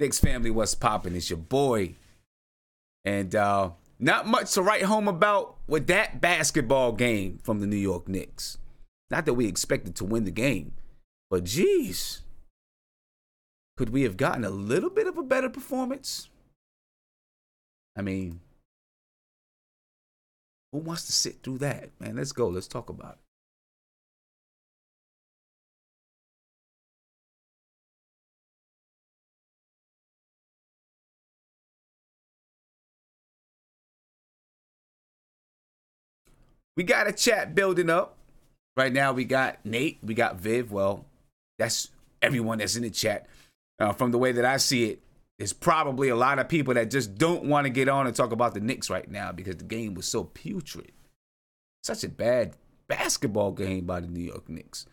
Knicks family, what's poppin'? It's your boy. And not much to write home about with that basketball game from the New York Knicks. Not that we expected to win the game, but geez, could we have gotten a little bit of a better performance? I mean, who wants to sit through that, man? Let's go. Let's talk about it. We got a chat building up. Right now, we got Nate, we got Viv. Well, that's everyone that's in the chat. From the way that I see it, there's probably a lot of people that just don't want to get on and talk about the Knicks right now because the game was so putrid. Such a bad basketball game by the New York Knicks.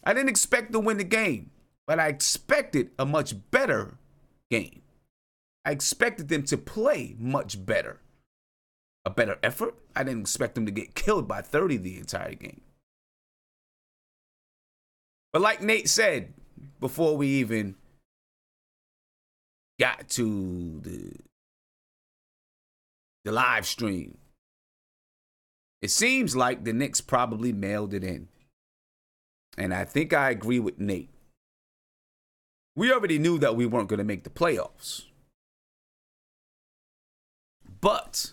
I didn't expect to win the game, but I expected a much better game. I expected them to play much better. A better effort. I didn't expect them to get killed by 30 the entire game. But like Nate said, before we even got to the live stream, it seems like the Knicks probably mailed it in. And I think I agree with Nate. We already knew that we weren't going to make the playoffs. But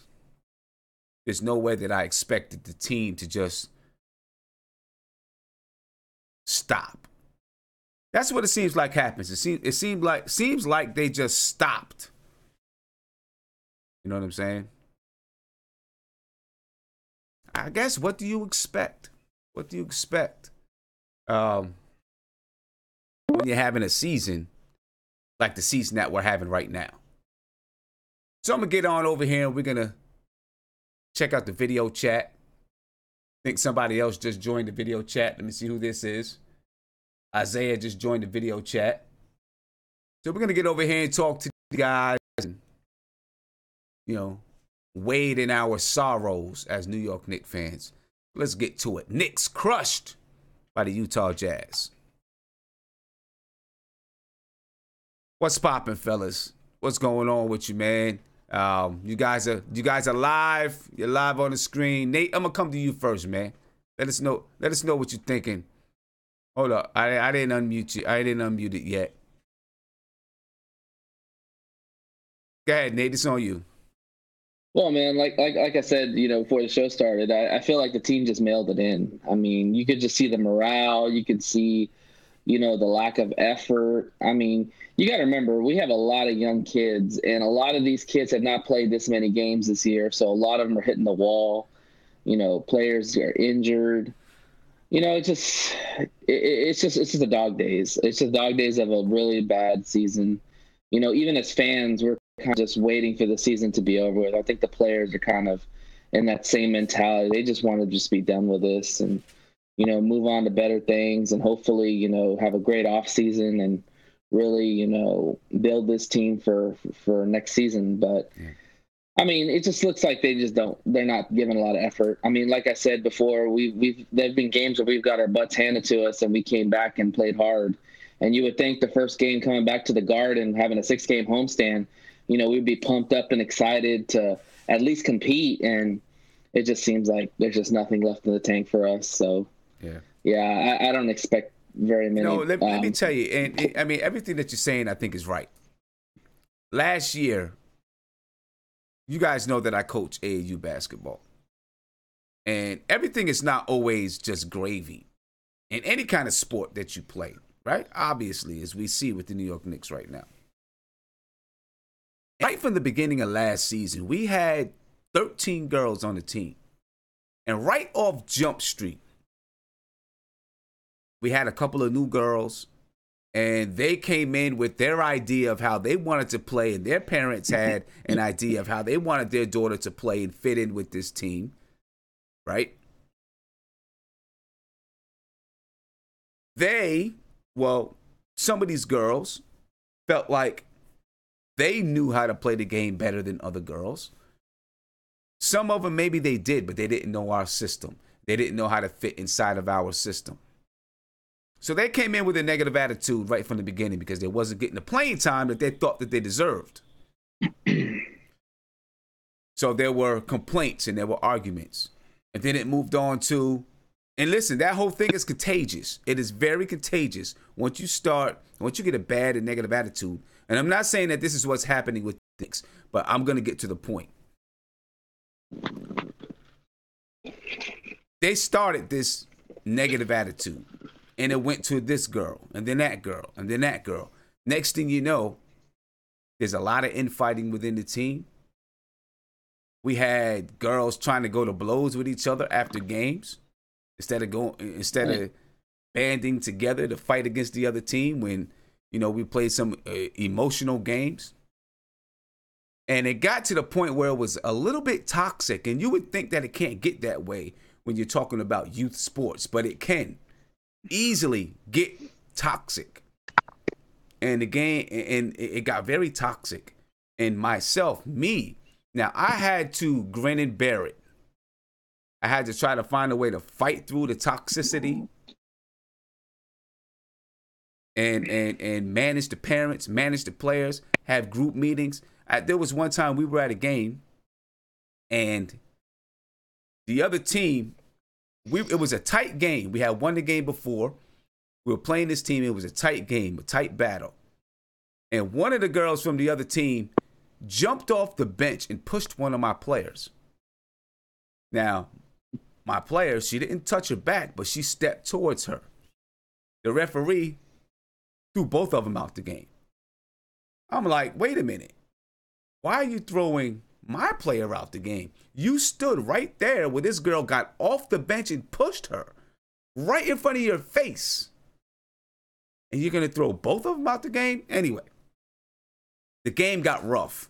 there's no way that I expected the team to just stop. That's what it seems like happens. It seems like they just stopped. You know what I'm saying? I guess, what do you expect? What do you expect? When you're having a season like the season that we're having right now. So I'm going to get on over here and we're going to check out the video chat. I think somebody else just joined the video chat. Let me see who this is. Isaiah just joined the video chat. So we're going to get over here and talk to the guys and, wade in our sorrows as New York Knicks fans. Let's get to it. Knicks crushed by the Utah Jazz. What's poppin', fellas? What's going on with you, man? You guys are live. You're live on the screen. Nate, I'm gonna come to you first, man. Let us know what you're thinking. Hold up. I didn't unmute you. I didn't unmute it yet. Go ahead, Nate. It's on you. Well, man, like I said, before the show started, I feel like the team just mailed it in. I mean, you could just see the morale. You could see, the lack of effort. I mean, you got to remember, we have a lot of young kids, and a lot of these kids have not played this many games this year. So a lot of them are hitting the wall. Players are injured. It's just the dog days. It's the dog days of a really bad season. Even as fans, we're kind of just waiting for the season to be over with. I think the players are kind of in that same mentality. They just want to just be done with this and, move on to better things and hopefully, have a great off season and really, build this team for next season. But I mean, it just looks like they're not giving a lot of effort. I mean, like I said before, there've been games where we've got our butts handed to us and we came back and played hard. And you would think the first game coming back to the Garden, having a 6-game homestand, we'd be pumped up and excited to at least compete. And it just seems like there's just nothing left in the tank for us. So, I don't expect very many. Let me tell you, and I mean, everything that you're saying, I think is right. Last year, you guys know that I coach AAU basketball. And everything is not always just gravy in any kind of sport that you play, right? Obviously, as we see with the New York Knicks right now. Right from the beginning of last season, we had 13 girls on the team. And right off Jump Street, we had a couple of new girls, and they came in with their idea of how they wanted to play, and their parents had an idea of how they wanted their daughter to play and fit in with this team, right? Some of these girls felt like they knew how to play the game better than other girls. Some of them, maybe they did, but they didn't know our system. They didn't know how to fit inside of our system. So they came in with a negative attitude right from the beginning because they wasn't getting the playing time that they thought that they deserved. So there were complaints and there were arguments. And then it moved on to, and listen, that whole thing is contagious. It is very contagious once you get a bad and negative attitude. And I'm not saying that this is what's happening with Knicks, but I'm going to get to the point. They started this negative attitude, and it went to this girl, and then that girl, and then that girl. Next thing you know, there's a lot of infighting within the team. We had girls trying to go to blows with each other after games instead of banding together to fight against the other team when, we played some emotional games. And it got to the point where it was a little bit toxic, and you would think that it can't get that way when you're talking about youth sports, but it can easily get toxic. And the game, and it got very toxic. And now I had to grin and bear it. I had to try to find a way to fight through the toxicity and manage the parents, manage the players, have group meetings. There was one time we were at a game, and the other team, it was a tight game. We had won the game before. We were playing this team. It was a tight game, a tight battle. And one of the girls from the other team jumped off the bench and pushed one of my players. Now, my player, she didn't touch her back, but she stepped towards her. The referee threw both of them out the game. I'm like, wait a minute. Why are you throwing my player out the game? You stood right there where this girl got off the bench and pushed her right in front of your face. And you're going to throw both of them out the game? Anyway, the game got rough,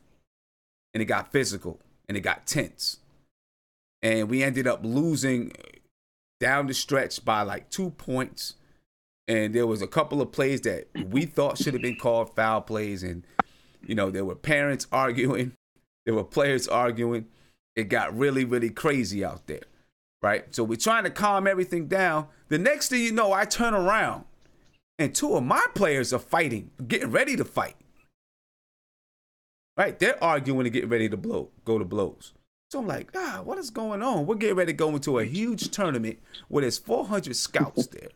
and it got physical, and it got tense. And we ended up losing down the stretch by like 2 points. And there was a couple of plays that we thought should have been called foul plays. And, there were parents arguing. There were players arguing. It got really, really crazy out there, right? So we're trying to calm everything down. The next thing you know, I turn around, and two of my players are fighting, getting ready to fight. Right? They're arguing and getting ready to go to blows. So I'm like, what is going on? We're getting ready to go into a huge tournament where there's 400 scouts there.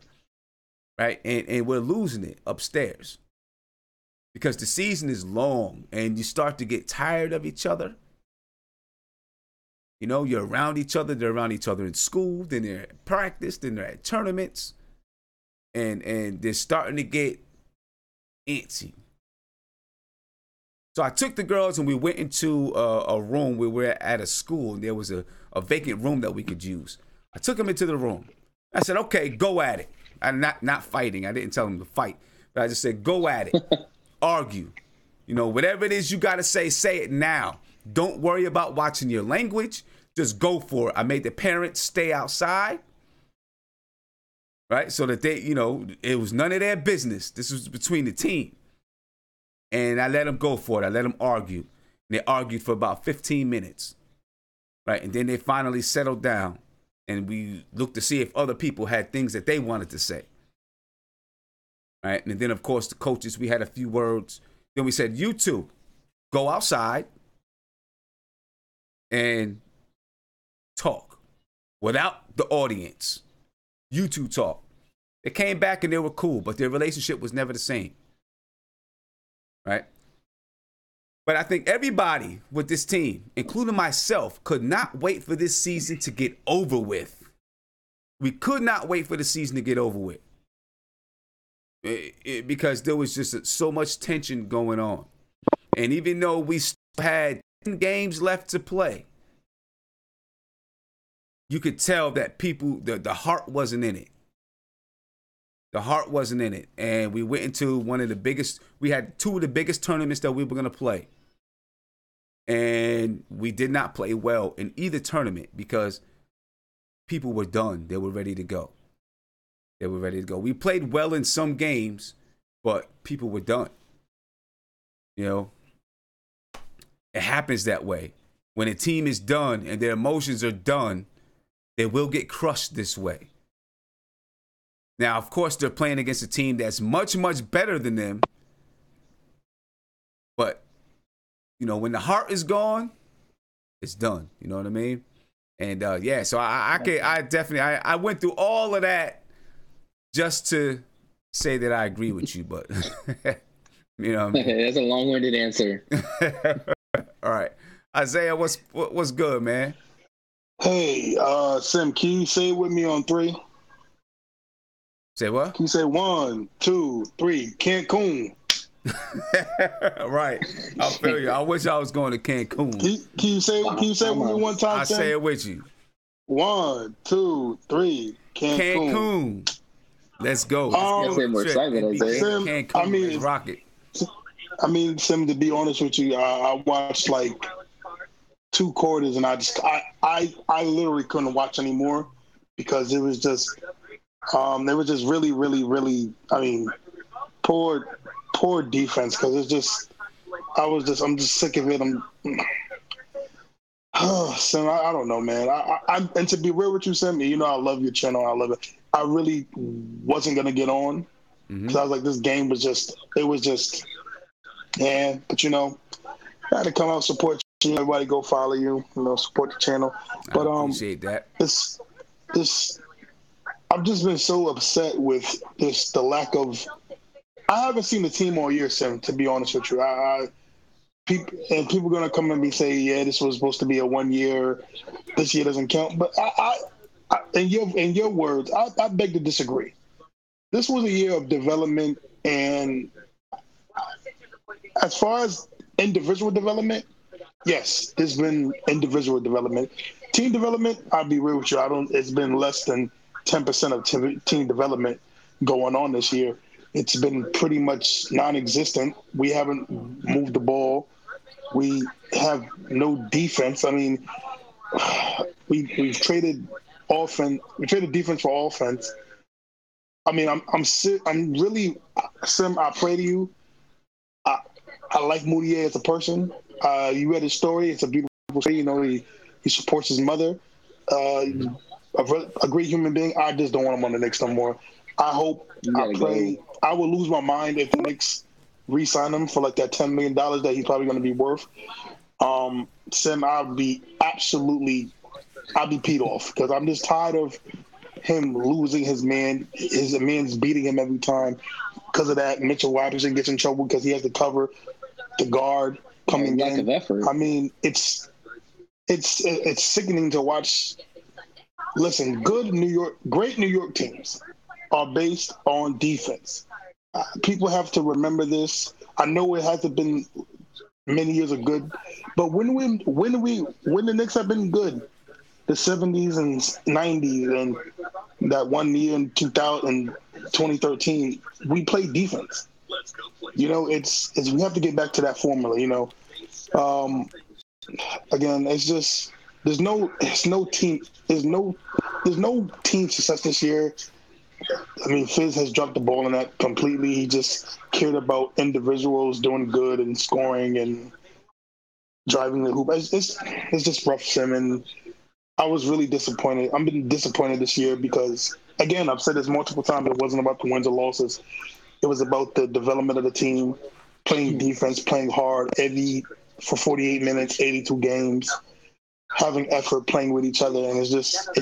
Right? And we're losing it upstairs. Because the season is long and you start to get tired of each other. You're around each other. They're around each other in school. Then they're at practice. Then they're at tournaments. And they're starting to get antsy. So I took the girls and we went into a room where we're at a school, and there was a vacant room that we could use. I took them into the room. I said, okay, go at it. I'm not fighting. I didn't tell them to fight, but I just said, go at it. Argue. Whatever it is you got to say it now. Don't worry about watching your language. Just go for it. I made the parents stay outside. Right? So that they, it was none of their business. This was between the team. And I let them go for it. I let them argue. And they argued for about 15 minutes. Right? And then they finally settled down. And we looked to see if other people had things that they wanted to say. Right? And then, of course, the coaches, we had a few words. Then we said, you two, go outside and talk without the audience. You two talk. They came back and they were cool, but their relationship was never the same. Right? But I think everybody with this team, including myself, could not wait for this season to get over with. We could not wait for the season to get over with. Because there was just so much tension going on. And even though we still had 10 games left to play, you could tell that people, the heart wasn't in it. The heart wasn't in it. And we went into we had two of the biggest tournaments that we were going to play. And we did not play well in either tournament because people were done. They were ready to go. We played well in some games, but people were done. It happens that way. When a team is done and their emotions are done, they will get crushed this way. Now, of course, they're playing against a team that's much, much better than them. But, when the heart is gone, it's done. You know what I mean? And, so I definitely, I went through all of that just to say that I agree with you, but, you know what I mean? That's a long-winded answer. All right. Isaiah, what's good, man? Hey, Sim, can you say it with me on 3? Say what? Can you say 1, 2, 3, Cancun? Right. I feel you. I wish I was going to Cancun. Can you say it with me one time, I'll Sim? say it with you. 1, 2, 3, Cancun. Let's go. Let's get more excited, Isaiah. Sim, Cancun, let's rock it. Sim, to be honest with you, I watched like 2 quarters and I literally couldn't watch anymore because it was just really, really, really, poor defense because I'm just sick of it. Sim, I don't know, man. And to be real with you, Sim, I love your channel. I love it. I really wasn't going to get on because I was like, this game was just, yeah, but I had to come out, support you. Everybody go follow you, support the channel. But I appreciate that. I've just been so upset with the lack of. I haven't seen the team all year, Sim. To be honest with you, people are gonna come and say, yeah, this was supposed to be a 1 year. This year doesn't count. But I in your words, I beg to disagree. This was a year of development, and as far as individual development, yes, there's been individual development. Team development, I'll be real with you. It's been less than 10% of team development going on this year. It's been pretty much non-existent. We haven't moved the ball. We have no defense. I mean, we've traded offense. We traded defense for offense. I mean, I'm really, Sim, I pray to you. I like Moutier as a person. You read his story. It's a beautiful story. He supports his mother. A great human being. I just don't want him on the Knicks no more. I pray. I will lose my mind if the Knicks re-sign him for like that $10 million that he's probably going to be worth. Sim, I'll be peed off because I'm just tired of him losing his man. His man's beating him every time. Because of that, Mitchell Robinson gets in trouble because he has to cover the guard coming lack in. Of effort. I mean, it's sickening to watch. Listen, great New York teams are based on defense. People have to remember this. I know it hasn't been many years of good, but when the Knicks have been good, the 70s and 90s and that 1 year in 2013, we played defense. It's we have to get back to that formula. Again, it's just there's no team success this year. I mean, Fizz has dropped the ball in that completely. He just cared about individuals doing good and scoring and driving the hoop. It's just rough, Sim, and I was really disappointed. I've been disappointed this year because, again, I've said this multiple times. It wasn't about the wins or losses. It was about the development of the team, playing defense, playing hard, for 48 minutes, 82 games, having effort, playing with each other, and it's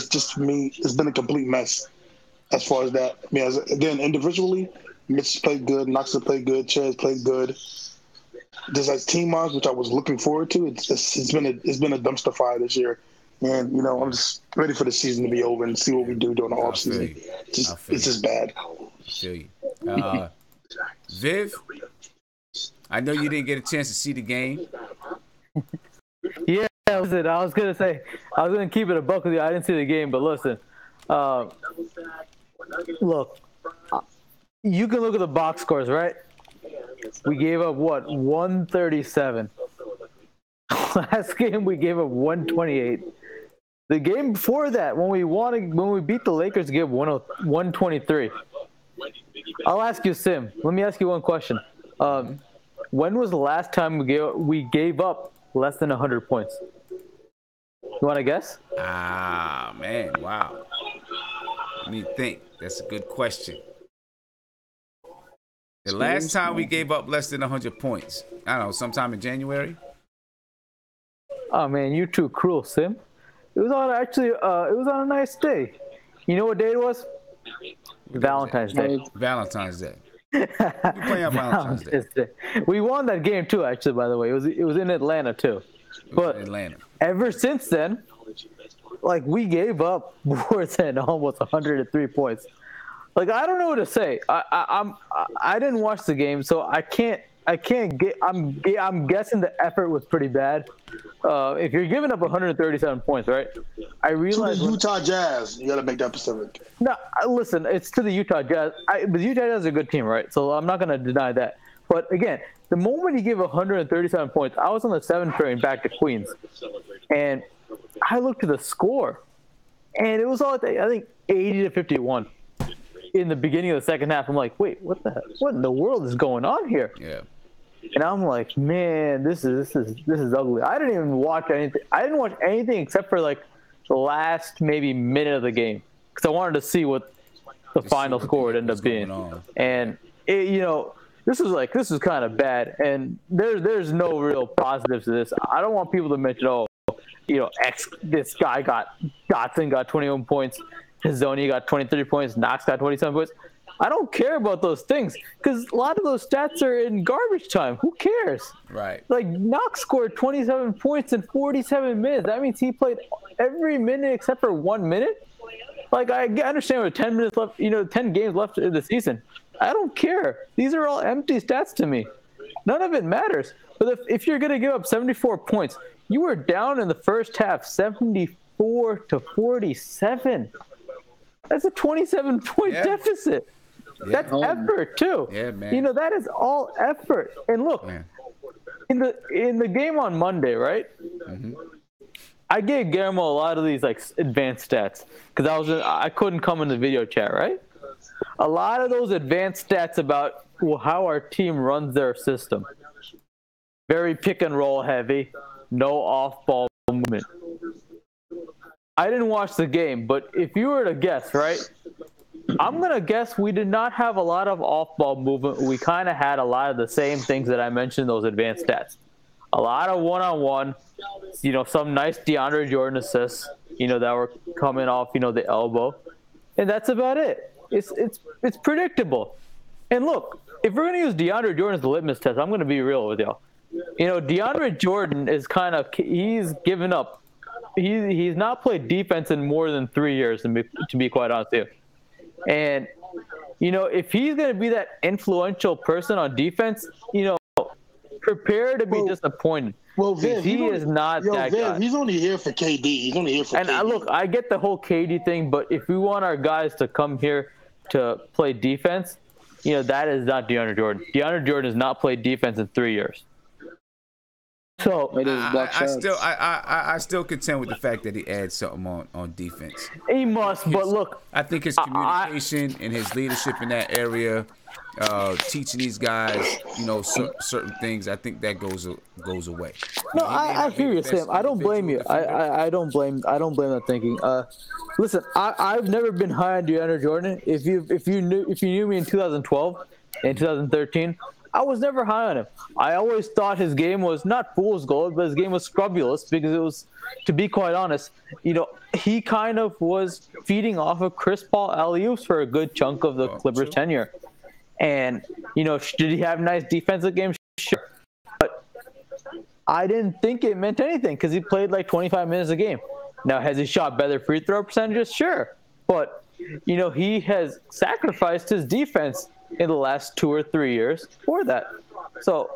just me. It's been a complete mess. As far as that, I mean, again, individually, Mitch played good, Knox played good, Ches played good. Just as team-wise, which I was looking forward to, it's been a dumpster fire this year. And I'm just ready for the season to be over and see what we do during the off season. It's just bad. I feel you. Viv, I know you didn't get a chance to see the game. Yeah, that was it. I was gonna keep it a buck with you. I didn't see the game, but listen. Look, you can look at the box scores, right? We gave up 137. Last game we gave up 128. The game before that, when we beat the Lakers, we gave 123. I'll ask you, Sim. Let me ask you one question. When was the last time we gave up less than 100 points? You want to guess? Man, wow. Let me think. That's a good question. The last time we gave up less than 100 points, I don't know, sometime in January. Oh man, you too cruel, Sim. It was on it was on a nice day. You know what day it was? Valentine's Day. Valentine's Day. We playing on Valentine's Day. We won that game too, actually. By the way, it was in Atlanta too. But Atlanta. Ever since then, like we gave up more than almost 103 points. Like I don't know what to say. I didn't watch the game, so I can't get. I'm guessing the effort was pretty bad. If you're giving up 137 points, right? I realize to the Utah Jazz, you got to make that Pacific. No, listen, it's to the Utah Jazz. The Utah Jazz is a good team, right? So I'm not going to deny that. But again, the moment he gave 137 points, I was on the 7th train back to Queens, and I looked at the score, and it was all I think 80-51 in the beginning of the second half. I'm like, wait, what in the world is going on here? Yeah. And I'm like, man, this is ugly. I didn't even watch anything. I didn't watch anything except for like the last maybe minute of the game because I wanted to see what the final score would end up being. And this is kind of bad. And there's no real positives to this. I don't want people to mention, this guy Dotson got 21 points, Hizoni got 23 points, Knox got 27 points. I don't care about those things because a lot of those stats are in garbage time. Who cares? Right. Like Knox scored 27 points in 47 minutes. That means he played every minute except for 1 minute. Like I understand with 10 minutes left, 10 games left in the season. I don't care. These are all empty stats to me. None of it matters. But if you're going to give up 74 points, you were down in the first half 74-47. That's a 27-point deficit. Yeah. That's effort too. Yeah, man. That is all effort. And look, in the game on Monday, right? Mm-hmm. I gave Guillermo a lot of these like advanced stats because I couldn't come in the video chat, right? A lot of those advanced stats about how our team runs their system. Very pick and roll heavy, no off ball movement. I didn't watch the game, but if you were to guess, right? I'm going to guess we did not have a lot of off-ball movement. We kind of had a lot of the same things that I mentioned, those advanced stats. A lot of one-on-one, some nice DeAndre Jordan assists, that were coming off, the elbow. And that's about it. It's predictable. And look, if we're going to use DeAndre Jordan as the litmus test, I'm going to be real with y'all. DeAndre Jordan is he's given up. He's not played defense in more than 3 years, to be quite honest with you. And, if he's going to be that influential person on defense, prepare to be disappointed. Well, Viv, he is not that guy. He's only here for KD. He's only here for KD. And look, I get the whole KD thing, but if we want our guys to come here to play defense, that is not DeAndre Jordan. DeAndre Jordan has not played defense in 3 years. So I still contend with the fact that he adds something on defense. He must, but look, I think his communication and his leadership in that area, teaching these guys, certain things, I think that goes away. No, I hear you, Sam. I don't blame you. I don't blame that thinking. Listen, I've never been high on DeAndre Jordan. If you knew me in 2012 and 2013. I was never high on him. I always thought his game was not fool's gold, but his game was scrubulous because it was, to be quite honest, he kind of was feeding off of Chris Paul alley-oops for a good chunk of the Clippers tenure. And, did he have nice defensive games? Sure. But I didn't think it meant anything because he played like 25 minutes a game. Now, has he shot better free throw percentages? Sure. But, he has sacrificed his defense in the last 2 or 3 years for that. So,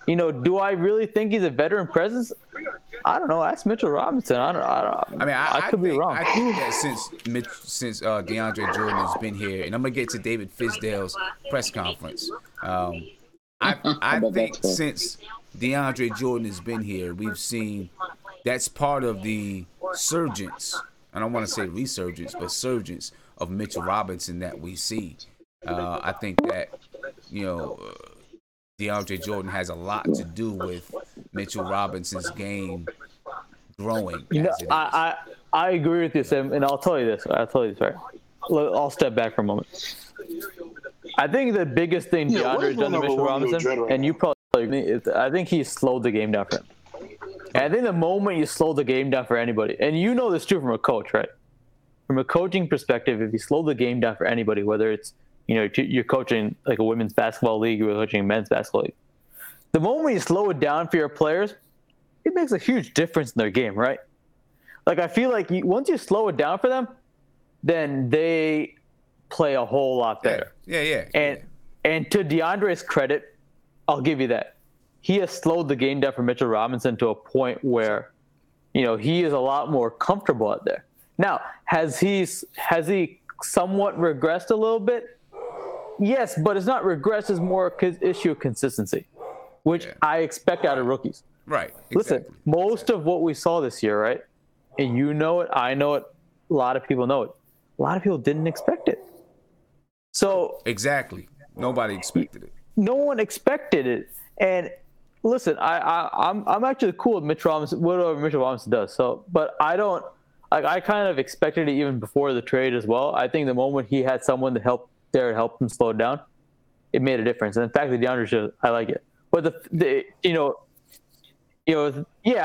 do I really think he's a veteran presence? I don't know. Ask Mitchell Robinson. I could be wrong. I think that since DeAndre Jordan has been here, and I'm gonna get to David Fizdale's press conference. I think since DeAndre Jordan has been here, we've seen that's part of the surgence. I don't want to say resurgence, but surgence of Mitchell Robinson that we see. I think that, DeAndre Jordan has a lot to do with Mitchell Robinson's game growing. I agree with you, Sam, and I'll tell you this, right? I'll step back for a moment. I think the biggest thing DeAndre's done to Mitchell Robinson, and you probably agree, is I think he slowed the game down for him. And I think the moment you slow the game down for anybody, and you know this too from a coach, right? From a coaching perspective, if you slow the game down for anybody, whether it's you're coaching like a women's basketball league, or you're coaching a men's basketball league, the moment you slow it down for your players, it makes a huge difference in their game, right? Like I feel like once you slow it down for them, then they play a whole lot better. Yeah. And to DeAndre's credit, I'll give you that. He has slowed the game down for Mitchell Robinson to a point where, he is a lot more comfortable out there. Now, has he somewhat regressed a little bit? Yes, but it's not regressed. It's more issue of consistency, which I expect out of rookies. Right. Exactly. Listen, most of what we saw this year, right? And you know it, I know it, a lot of people know it. A lot of people didn't expect it. So exactly, nobody expected it. No one expected it. And listen, I'm actually cool with Mitchell Robinson, whatever Mitchell Robinson does. So, but I don't. I kind of expected it even before the trade as well. I think the moment he had someone to help him slow it down, it made a difference. And in fact, the DeAndre should, I like it. But I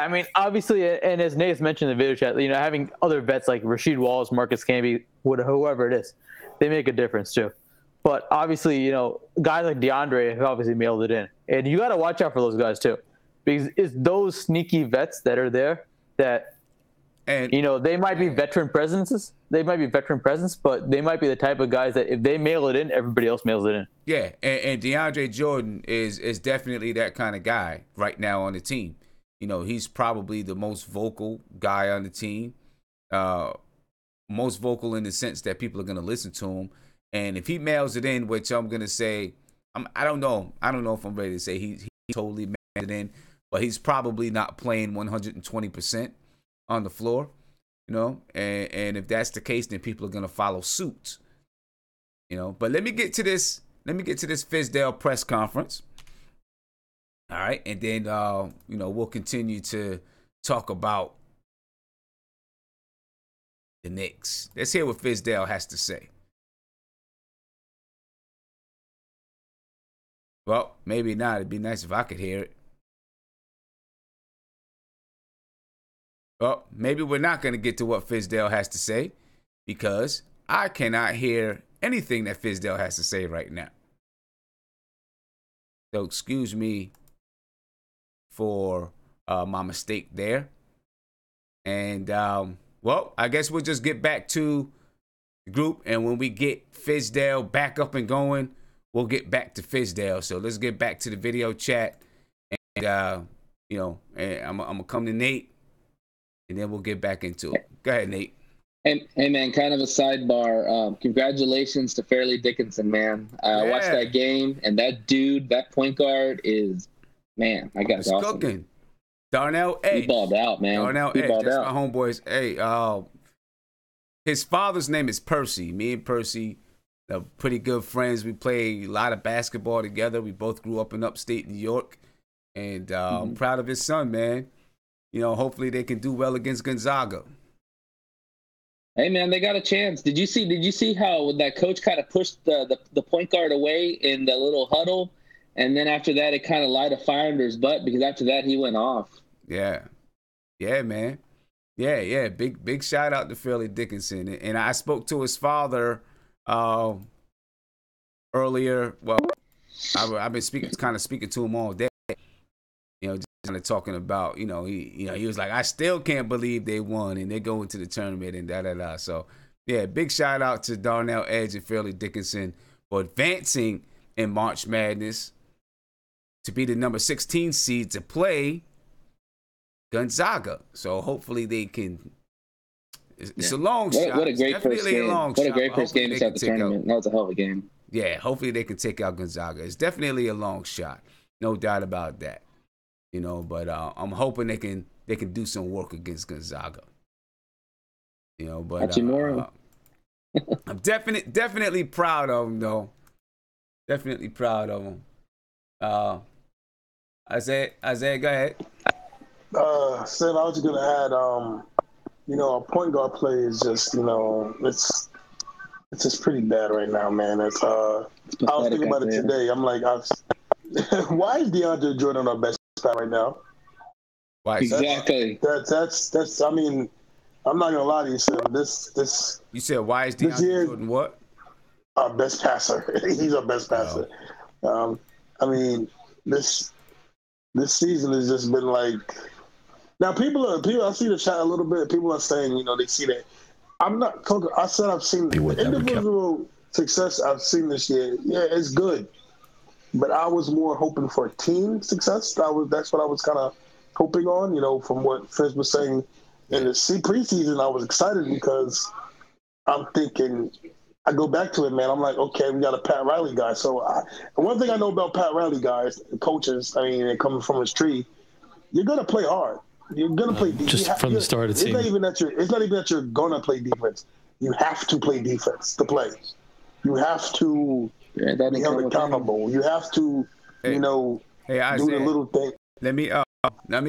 mean, obviously, and as Nate's mentioned in the video chat, having other vets like Rasheed Wallace, Marcus Camby, whoever it is, they make a difference too. But obviously, guys like DeAndre have obviously mailed it in. And you got to watch out for those guys too. Because it's those sneaky vets that are there that, they might be veteran presences. They might be veteran presence, but they might be the type of guys that if they mail it in, everybody else mails it in. Yeah, and DeAndre Jordan is definitely that kind of guy right now on the team. He's probably the most vocal guy on the team. Most vocal in the sense that people are going to listen to him. And if he mails it in, which I'm going to say, I don't know if I'm ready to say he totally mailed it in, but he's probably not playing 120% on the floor, and if that's the case, then people are going to follow suit, But let me get to this Fizdale press conference. All right. And then, we'll continue to talk about the Knicks. Let's hear what Fizdale has to say. Well, maybe not. It'd be nice if I could hear it. Well, maybe we're not going to get to what Fizdale has to say because I cannot hear anything that Fizdale has to say right now. So excuse me for my mistake there. And, I guess we'll just get back to the group. And when we get Fizdale back up and going, we'll get back to Fizdale. So let's get back to the video chat. And, and I'm going to come to Nate. And then we'll get back into it. Go ahead, Nate. Hey, man, kind of a sidebar. Congratulations to Fairleigh Dickinson, man. Watched that game, and that dude, that point guard is, man, I got awesome. Cooking. Darnell Edge. He balled out, man. Darnell Edge. That's my homeboys. Hey, his father's name is Percy. Me and Percy are pretty good friends. We play a lot of basketball together. We both grew up in upstate New York. And I'm proud of his son, man. Hopefully they can do well against Gonzaga. Hey, man, they got a chance. Did you see how that coach kind of pushed the point guard away in the little huddle? And then after that, it kind of light a fire under his butt because after that, he went off. Yeah. Yeah, man. Yeah. Big shout out to Fairleigh Dickinson. And I spoke to his father earlier. Well, I've been speaking to him all day. Just kind of talking about, he was like, I still can't believe they won and they go into the tournament and da-da-da. So, yeah, big shout out to Darnell Edge and Fairleigh Dickinson for advancing in March Madness to be the number 16 seed to play Gonzaga. So, hopefully they can. It's a long shot. What a great first game. What a great first game to start the tournament. That was a hell of a game. Yeah, hopefully they can take out Gonzaga. It's definitely a long shot. No doubt about that. But I'm hoping they can do some work against Gonzaga. But I'm definitely proud of them, though. Definitely proud of them. Isaiah, go ahead. Sid, I was just gonna add, a point guard play is just, It's just pretty bad right now, man. I was thinking about it today. I'm like, why is DeAndre Jordan our best player right now? Why? Exactly. That's. I mean, I'm not gonna lie to you, Sam. This. You said why is DeAndre Jordan what? Our best passer. He's our best passer. Oh. I mean, this season has just been like. Now people. I see the chat a little bit. People are saying, they see that. I'm not. I said I've seen individual success. I've seen this year. Yeah, it's good, but I was more hoping for team success. That's what I was kind of hoping on. From what Fizz was saying in the preseason, I was excited because I'm thinking. I go back to it, man. I'm like, okay, we got a Pat Riley guy. So one thing I know about Pat Riley guys, coaches, they're coming from his tree. You're gonna play hard. You're gonna play defense. Just from the start, it's not even that you're gonna play defense. You have to play defense to play. You have to be held accountable. You have to, Hey, do Isaiah, the little thing. Let me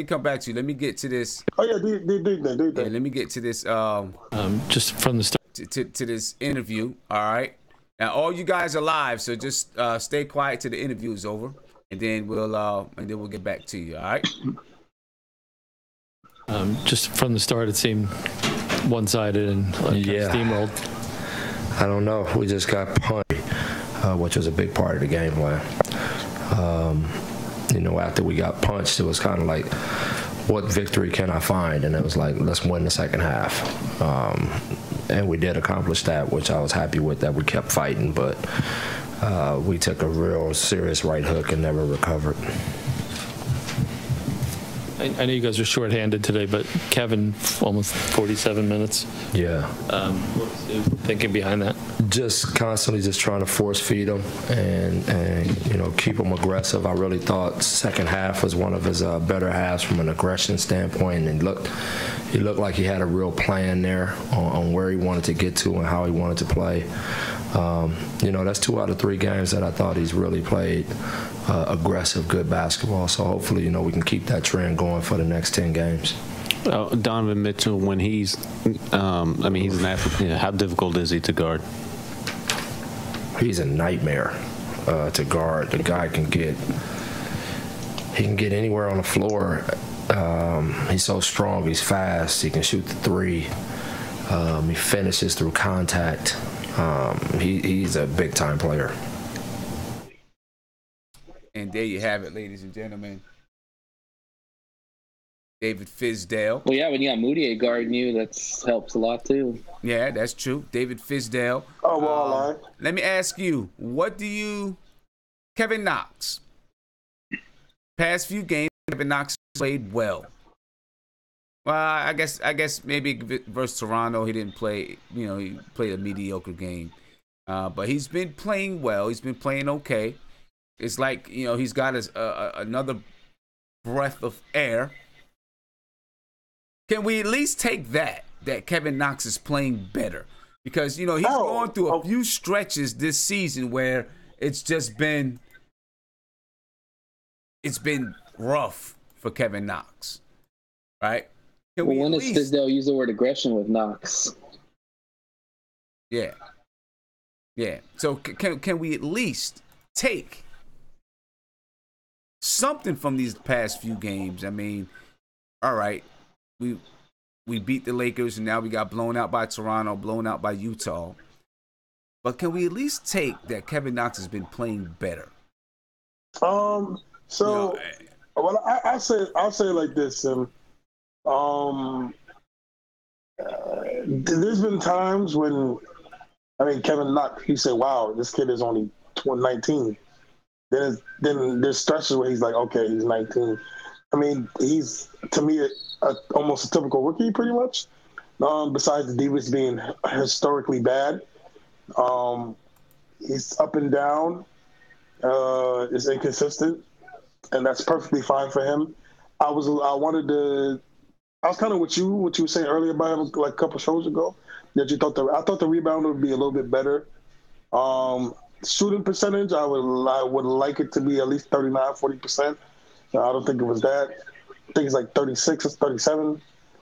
come back to you. Let me get to this. Oh yeah, do that. Yeah, let me get to this. Just from the start. To this interview. All right. Now all you guys are live, so just stay quiet till the interview is over, and then we'll get back to you. All right. Just from the start, it seemed one-sided and steamrolled. I don't know. We just got punched, which was a big part of the game plan. After we got punched, it was kind of like, what victory can I find? And it was like, let's win the second half. And we did accomplish that, which I was happy with, that we kept fighting. But we took a real serious right hook and never recovered. I know you guys are shorthanded today, but Kevin, almost 47 minutes. Yeah. What was you thinking behind that? Just constantly just trying to force feed him and keep him aggressive. I really thought second half was one of his better halves from an aggression standpoint, and he looked like he had a real plan there on where he wanted to get to and how he wanted to play. That's 2 out of 3 games that I thought he's really played aggressive, good basketball. So hopefully, we can keep that trend going for the next 10 games. Donovan Mitchell, when he's he's an athlete. How difficult is he to guard? He's a nightmare to guard. The guy can get anywhere on the floor. He's so strong. He's fast. He can shoot the 3. He finishes through contact. He's a big-time player. And there you have it, ladies and gentlemen. David Fizdale. Well, yeah, when you got Moutier guarding you, that helps a lot too. Yeah, that's true. David Fizdale. Oh, well, let me ask you, Kevin Knox. Past few games, Kevin Knox played well. Well, I guess maybe versus Toronto, he didn't play. He played a mediocre game. But he's been playing well. He's been playing okay. It's like, he's got another breath of air. Can we at least take that Kevin Knox is playing better? Because, he's going through a few stretches this season where it's been rough for Kevin Knox, right? When does Fizdale use the word aggression with Knox? Yeah. So can we at least take something from these past few games? I mean, all right, we beat the Lakers and now we got blown out by Toronto, blown out by Utah. But can we at least take that Kevin Knox has been playing better? I'll say like this. There's been times when, Kevin Knox, he said, wow, this kid is only 19. Then there's stretches where he's like, okay, he's 19. He's, to me, almost a typical rookie, pretty much. Besides the defense being historically bad. He's up and down. Is inconsistent. And that's perfectly fine for him. I was kind of what you were saying earlier about him, like a couple shows ago, that I thought the rebound would be a little bit better. Shooting percentage, I would like it to be at least 39, 40%. I don't think it was that. I think it's like 36 or 37.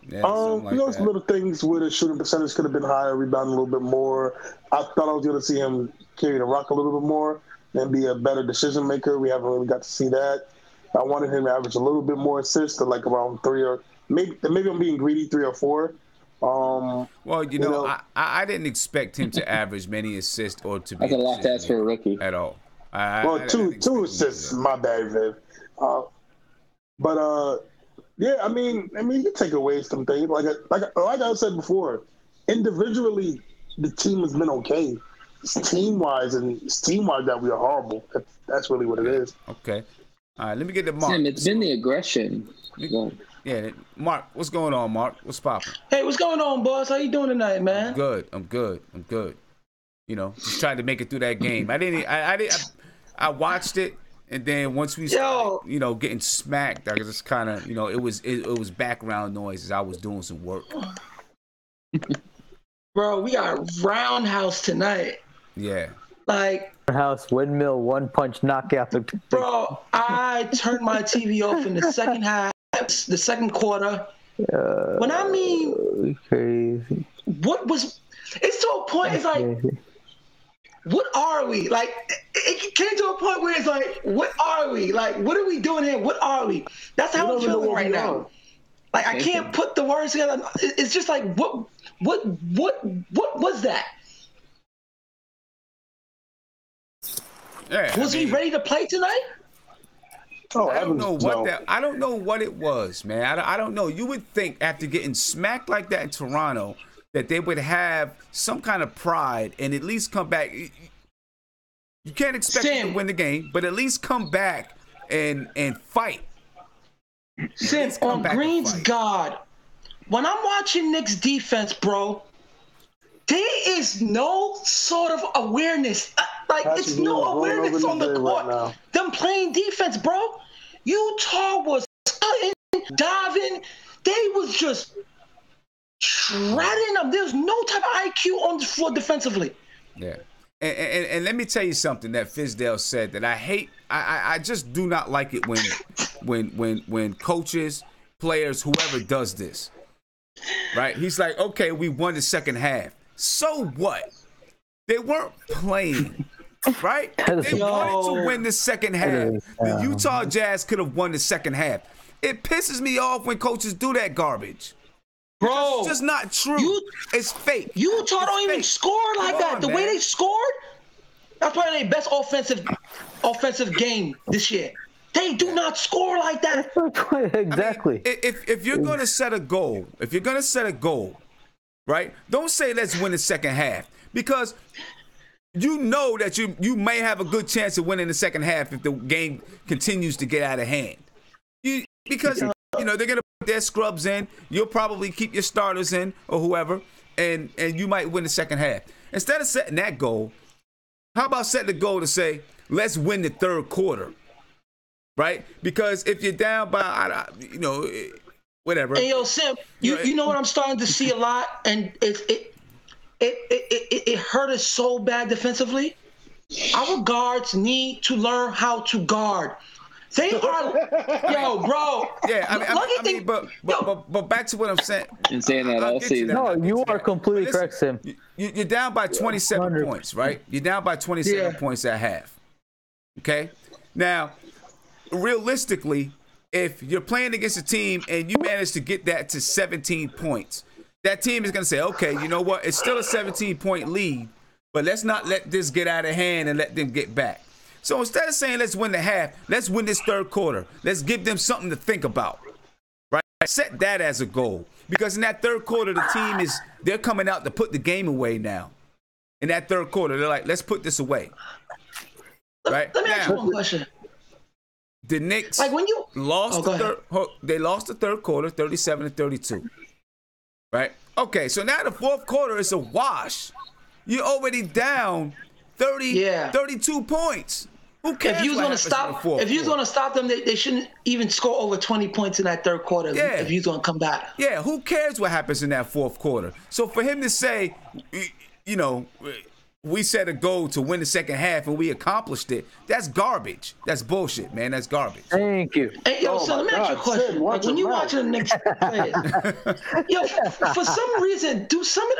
Yeah, something like those that. little things where the shooting percentage could have been higher, rebound a little bit more. I thought I was going to see him carry the rock a little bit more and be a better decision maker. We haven't really got to see that. I wanted him to average a little bit more assists, like around 3 or maybe I'm being greedy, 3 or 4. Well, you know, I didn't expect him to average many assists or to be That's a lot to ask for a rookie at all. Two assists, my bad, Viv. Yeah, I mean, you can take away some things. Like I said before, individually, the team has been okay. It's team-wise that we are horrible. That's really what it is. Okay. All right, let me get to Mark. Tim, it's been the aggression. Yeah, Mark, what's going on, Mark? What's popping? Hey, what's going on, boss? How you doing tonight, man? I'm good. You know, just trying to make it through that game. I watched it, and then once we started, you know, getting smacked, I just kind of, you know, it was background noise as I was doing some work. Bro, we got roundhouse tonight. Yeah. Like House windmill one punch knockout. Bro, I turned my TV off in the second half, the second quarter. When I mean, crazy. It's to a point. It's like, what are we? Like, it came to a point where it's like, what are we? Like, what are we doing here? What are we? That's how I'm feeling right now. Like, I can't put the words together. It's just like, what was that? Yeah, was he ready to play tonight? I don't know what it was, man. I don't know. You would think after getting smacked like that in Toronto that they would have some kind of pride and at least come back. You can't expect them to win the game, but at least come back and fight. Sim, on Green's God, when I'm watching Knicks defense, bro, there is no sort of awareness. Like, it's no awareness on the court. Right, them playing defense, bro. Utah was cutting, diving. They was just shredding them. There's no type of IQ on the floor defensively. Yeah. And let me tell you something that Fizdale said that I hate. I just do not like it when coaches, players, whoever does this. Right? He's like, okay, we won the second half. So what? They weren't playing, right? They wanted to win the second half. The Utah Jazz could have won the second half. It pisses me off when coaches do that garbage. Bro, it's just not true. It's fake. Utah don't even score like that. The way they scored, that's probably their best offensive game this year. They do not score like that. Exactly. I mean, if you're gonna set a goal, right? Don't say let's win the second half, because you know that you may have a good chance of winning the second half if the game continues to get out of hand. Because you know they're gonna put their scrubs in. You'll probably keep your starters in or whoever, and you might win the second half. Instead of setting that goal, how about setting the goal to say let's win the third quarter, right? Because if you're down by, you know, whatever. Hey, yo, Sim, you know what I'm starting to see a lot, and it hurt us so bad defensively. Our guards need to learn how to guard. They are, yo, bro. Yeah, but back to what I'm saying. Been saying that all season. No, you are completely correct, Sim. You're down by 27 points, right? You're down by 27 points at half. Okay? Now, realistically, if you're playing against a team and you manage to get that to 17 points, that team is going to say, okay, you know what? It's still a 17-point lead, but let's not let this get out of hand and let them get back. So instead of saying let's win the half, let's win this third quarter. Let's give them something to think about, right? Set that as a goal, because in that third quarter, the team they're coming out to put the game away now. In that third quarter, they're like, let's put this away, right? Let me ask you one question. The Knicks lost they lost the third quarter, 37-32, right? Okay, so now the fourth quarter is a wash. You're already down 32 points. Who cares? If you was gonna stop them, they shouldn't even score over 20 points in that third quarter. Yeah. If you're gonna come back. Yeah, who cares what happens in that fourth quarter? So for him to say, you know, we set a goal to win the second half and we accomplished it, that's garbage. That's bullshit, man. That's garbage. Thank you. Hey, yo, so let me ask you a question. Like, when you watching the Knicks play, yo, for some reason, do some of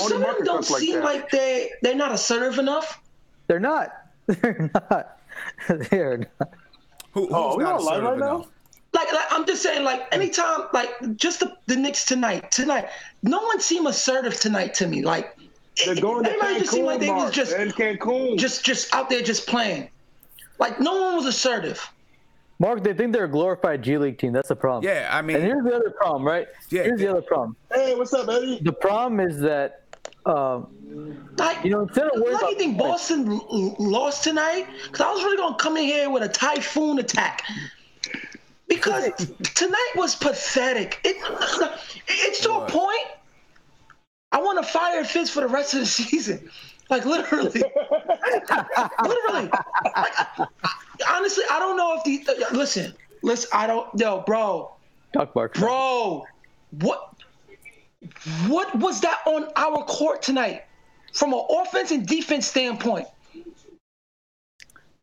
them don't seem like they're not assertive enough? They're not. They're not. They're not. Who's not assertive enough? Like I'm just saying, like anytime, like just the Knicks tonight, no one seemed assertive tonight to me. Like they're going to Cancun, just seemed like they was just in Cancun, just out there just playing. Like no one was assertive. Mark, they think they're a glorified G League team. That's the problem. Yeah, I mean, and here's the other problem, right? Yeah, here's the other problem. Hey, what's up, Eddie? The problem is that, like, instead of worrying about, you think Boston lost tonight? Because I was really gonna come in here with a typhoon attack. Because tonight was pathetic. It's to a point. I want to fire Fitz for the rest of the season. Like literally. Literally. Like, honestly, I don't know if listen, I don't yo, bro. Talk, Mark. Bro, what was that on our court tonight? From an offense and defense standpoint.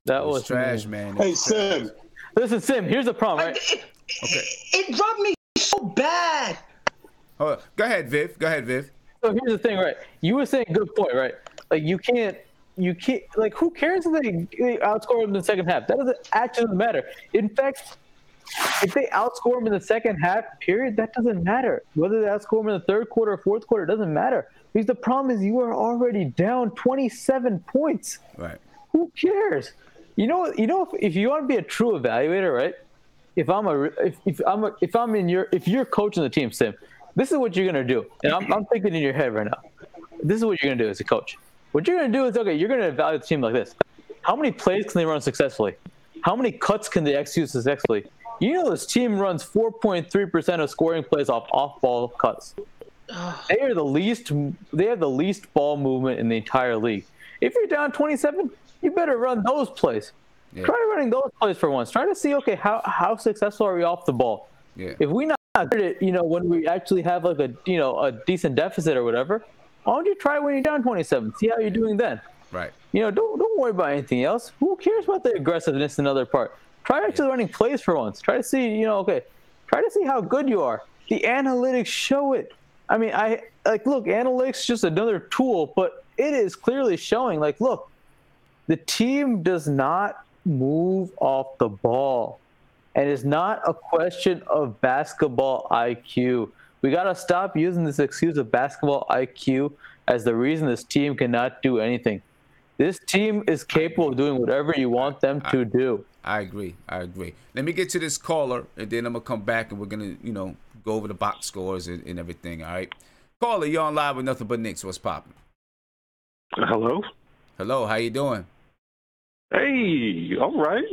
That was trash, man. Hey, Sim. Listen, Sim, here's the problem, right? It rubbed me so bad. Go ahead, Viv. So here's the thing, right? You were saying good point, right? Like you can't like who cares if they outscore them in the second half? That doesn't matter. In fact, if they outscore them in the second half, period, that doesn't matter. Whether they outscore them in the third quarter or fourth quarter, it doesn't matter. Because the problem is you are already down 27 points. Right. Who cares? You know, if you want to be a true evaluator, right? If you're coaching the team, Sim, this is what you're gonna do. And I'm thinking in your head right now. This is what you're gonna do as a coach. What you're gonna do is, okay, you're gonna evaluate the team like this. How many plays can they run successfully? How many cuts can they execute successfully? You know, this team runs 4.3% of scoring plays off ball cuts. They have the least ball movement in the entire league. If you're down 27, you better run those plays. Yeah. Try running those plays for once. Try to see, okay, how successful are we off the ball? Yeah. If we not good at, when we actually have like a decent deficit or whatever, why don't you try when you're down 27? See how you're doing then. Right. Don't worry about anything else. Who cares about the aggressiveness in another part? Try actually running plays for once. Try to see, try to see how good you are. The analytics show it. I mean, look, analytics is just another tool, but it is clearly showing, like, look, the team does not move off the ball. And it's not a question of basketball IQ. We got to stop using this excuse of basketball IQ as the reason this team cannot do anything. This team is capable of doing whatever you want them to do. I agree. Let me get to this caller, and then I'm going to come back, and we're going to, go over the box scores and everything, all right? Caller, you're on live with Nothing But Knicks. What's popping? Hello? Hello, how you doing? Hey, all right.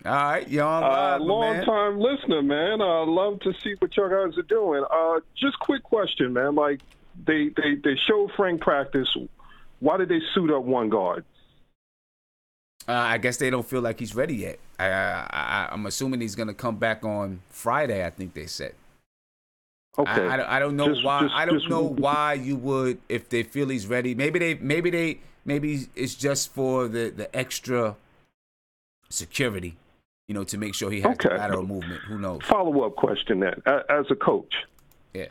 All right, you're on live, long-time listener, man. I love to see what you guys are doing. Just quick question, man. Like, they showed Frank practice. Why did they suit up one guard? I guess they don't feel like he's ready yet. I'm assuming he's going to come back on Friday, I think they said. Okay. I don't know why. I don't know why you would, if they feel he's ready. Maybe it's just for the extra security, to make sure he has lateral movement. Who knows? Follow-up question then. As a coach,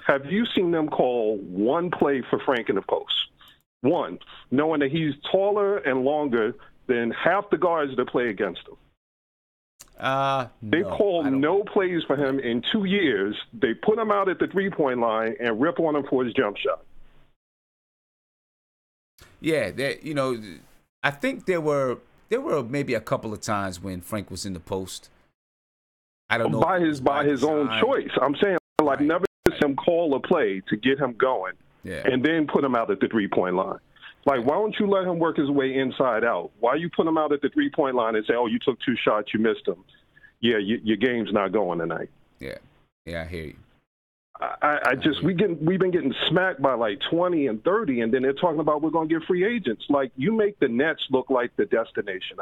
have you seen them call one play for Frank in the post? One, knowing that he's taller and longer than half the guards that play against him. They called no plays for him in 2 years. They put him out at the three-point line and rip on him for his jump shot. Yeah, I think there were maybe a couple of times when Frank was in the post. I don't know. By his own choice. I'm saying, never see him call a play to get him going and then put him out at the three-point line. Like, why don't you let him work his way inside out? Why you put him out at the three-point line and say, oh, you took 2 shots, you missed them. Yeah, your game's not going tonight. Yeah, I hear you. We've been getting smacked by like 20 and 30, and then they're talking about we're going to get free agents. Like, you make the Nets look like the destination.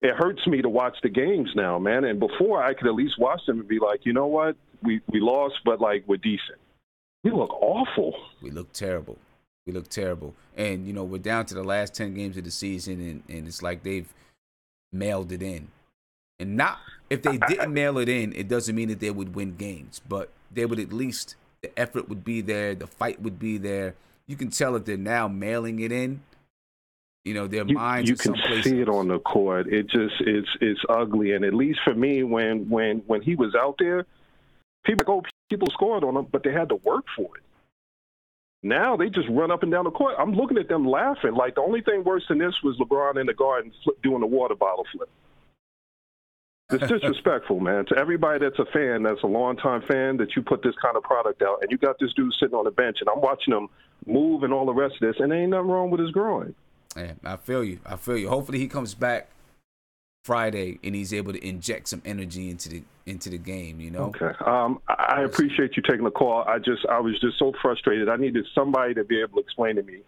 It hurts me to watch the games now, man. And before, I could at least watch them and be like, you know what? We lost, but, like, we're decent. We look awful. We look terrible. We look terrible. And, you know, we're down to the last 10 games of the season, and it's like they've mailed it in. And not if they didn't mail it in, it doesn't mean that they would win games, but they would at least, the effort would be there, the fight would be there. You can tell that they're now mailing it in. You know, their minds. You can see it on the court. It just it's ugly. And at least for me, when he was out there, people scored on him, but they had to work for it. Now they just run up and down the court. I'm looking at them laughing. Like, the only thing worse than this was LeBron in the garden doing the water bottle flip. It's disrespectful, man. To everybody that's a fan, that's a longtime fan, that you put this kind of product out, and you got this dude sitting on the bench, and I'm watching him move and all the rest of this, and there ain't nothing wrong with his groin. Yeah, I feel you. Hopefully he comes back Friday and he's able to inject some energy into the game, you know? Okay. I appreciate you taking the call. I was just so frustrated. I needed somebody to be able to explain to me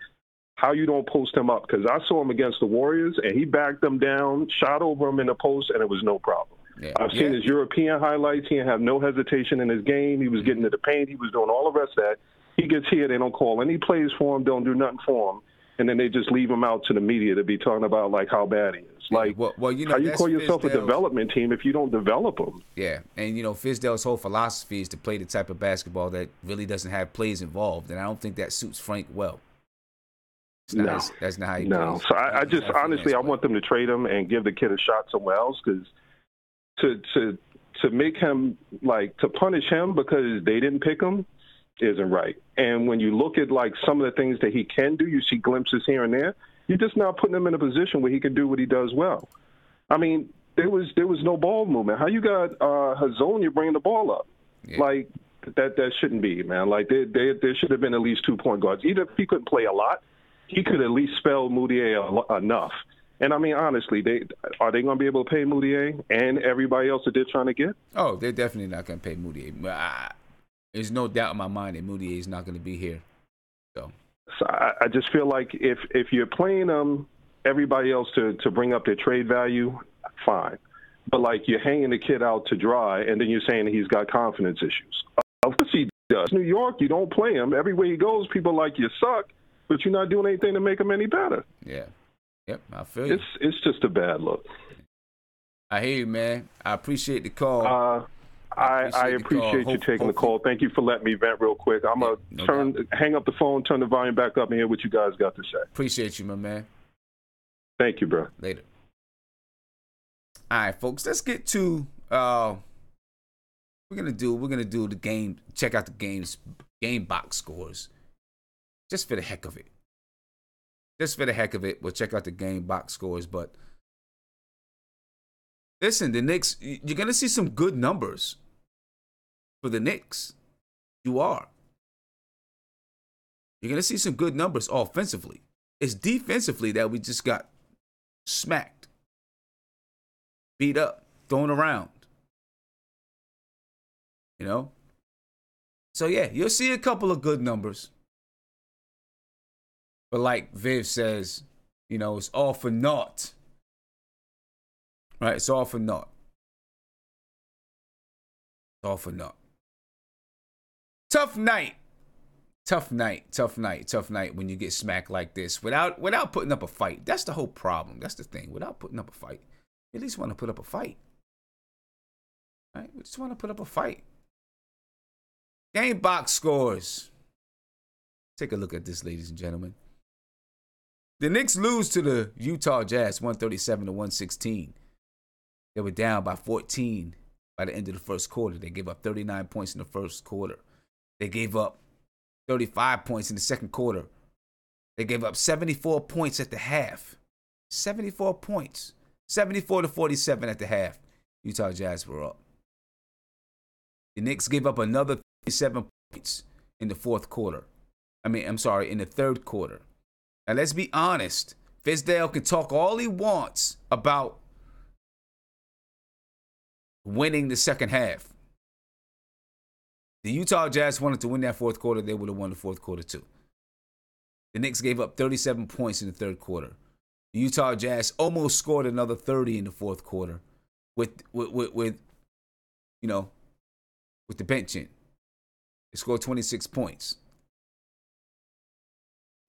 how you don't post him up, because I saw him against the Warriors, and he backed them down, shot over him in the post, and it was no problem. Yeah. I've seen his European highlights. He didn't have no hesitation in his game. He was getting to the paint. He was doing all the rest of that. He gets here, they don't call any plays for him, don't do nothing for him. And then they just leave him out to the media to be talking about, like, how bad he is. Like, well, you know, how you call yourself a development team if you don't develop them? Yeah, and, you know, Fizdale's whole philosophy is to play the type of basketball that really doesn't have plays involved, and I don't think that suits Frank well. That's not how he plays. So I just, honestly, I want them to trade him and give the kid a shot somewhere else, because to make him, like, to punish him because they didn't pick him isn't right. And when you look at, like, some of the things that he can do, you see glimpses here and there. You're just not putting him in a position where he can do what he does well. I mean, there was no ball movement. How you got Hazonia bringing the ball up? Yeah. Like, that shouldn't be, man. Like, there should have been at least 2 point guards. Even if he couldn't play a lot, he could at least spell Moutier enough. And, I mean, honestly, are they going to be able to pay Moutier and everybody else that they're trying to get? Oh, they're definitely not going to pay Moutier. There's no doubt in my mind that Moutier is not going to be here. So I just feel like if you're playing everybody else to bring up their trade value, fine. But, like, you're hanging the kid out to dry, and then you're saying he's got confidence issues. Of course he does. New York, you don't play him. Everywhere he goes, people like, you suck, but you're not doing anything to make him any better. Yeah. Yep, I feel you. It's just a bad look. I hear you, man. I appreciate the call. I appreciate you taking the call. Thank you for letting me vent real quick. I'm going to hang up the phone, turn the volume back up, and hear what you guys got to say. Appreciate you, my man. Thank you, bro. Later. All right, folks, let's get to we're gonna do the game, check out the game box scores. Just for the heck of it. We'll check out the game box scores, but listen, the Knicks, you're gonna see some good numbers for the Knicks. You are. You're gonna see some good numbers offensively. It's defensively that we just got smacked, beat up, thrown around. You know? So, yeah, you'll see a couple of good numbers. But like Viv says, you know, it's all for naught. Right? It's all for naught. It's all for naught. Tough night when you get smacked like this without putting up a fight. That's the whole problem. That's the thing. Without putting up a fight. You at least want to put up a fight. Right? We just want to put up a fight. Game box scores. Take a look at this, ladies and gentlemen. The Knicks lose to the Utah Jazz 137-116. They were down by 14 by the end of the first quarter. They gave up 39 points in the first quarter. They gave up 35 points in the second quarter. They gave up 74 points at the half. 74 points. 74-47 at the half. Utah Jazz were up. The Knicks gave up another 37 points in the fourth quarter. In the third quarter. Now, let's be honest. Fizdale can talk all he wants about winning the second half. The Utah Jazz wanted to win that fourth quarter. They would have won the fourth quarter too. The Knicks gave up 37 points in the third quarter. The Utah Jazz almost scored another 30 in the fourth quarter with the bench in. They scored 26 points.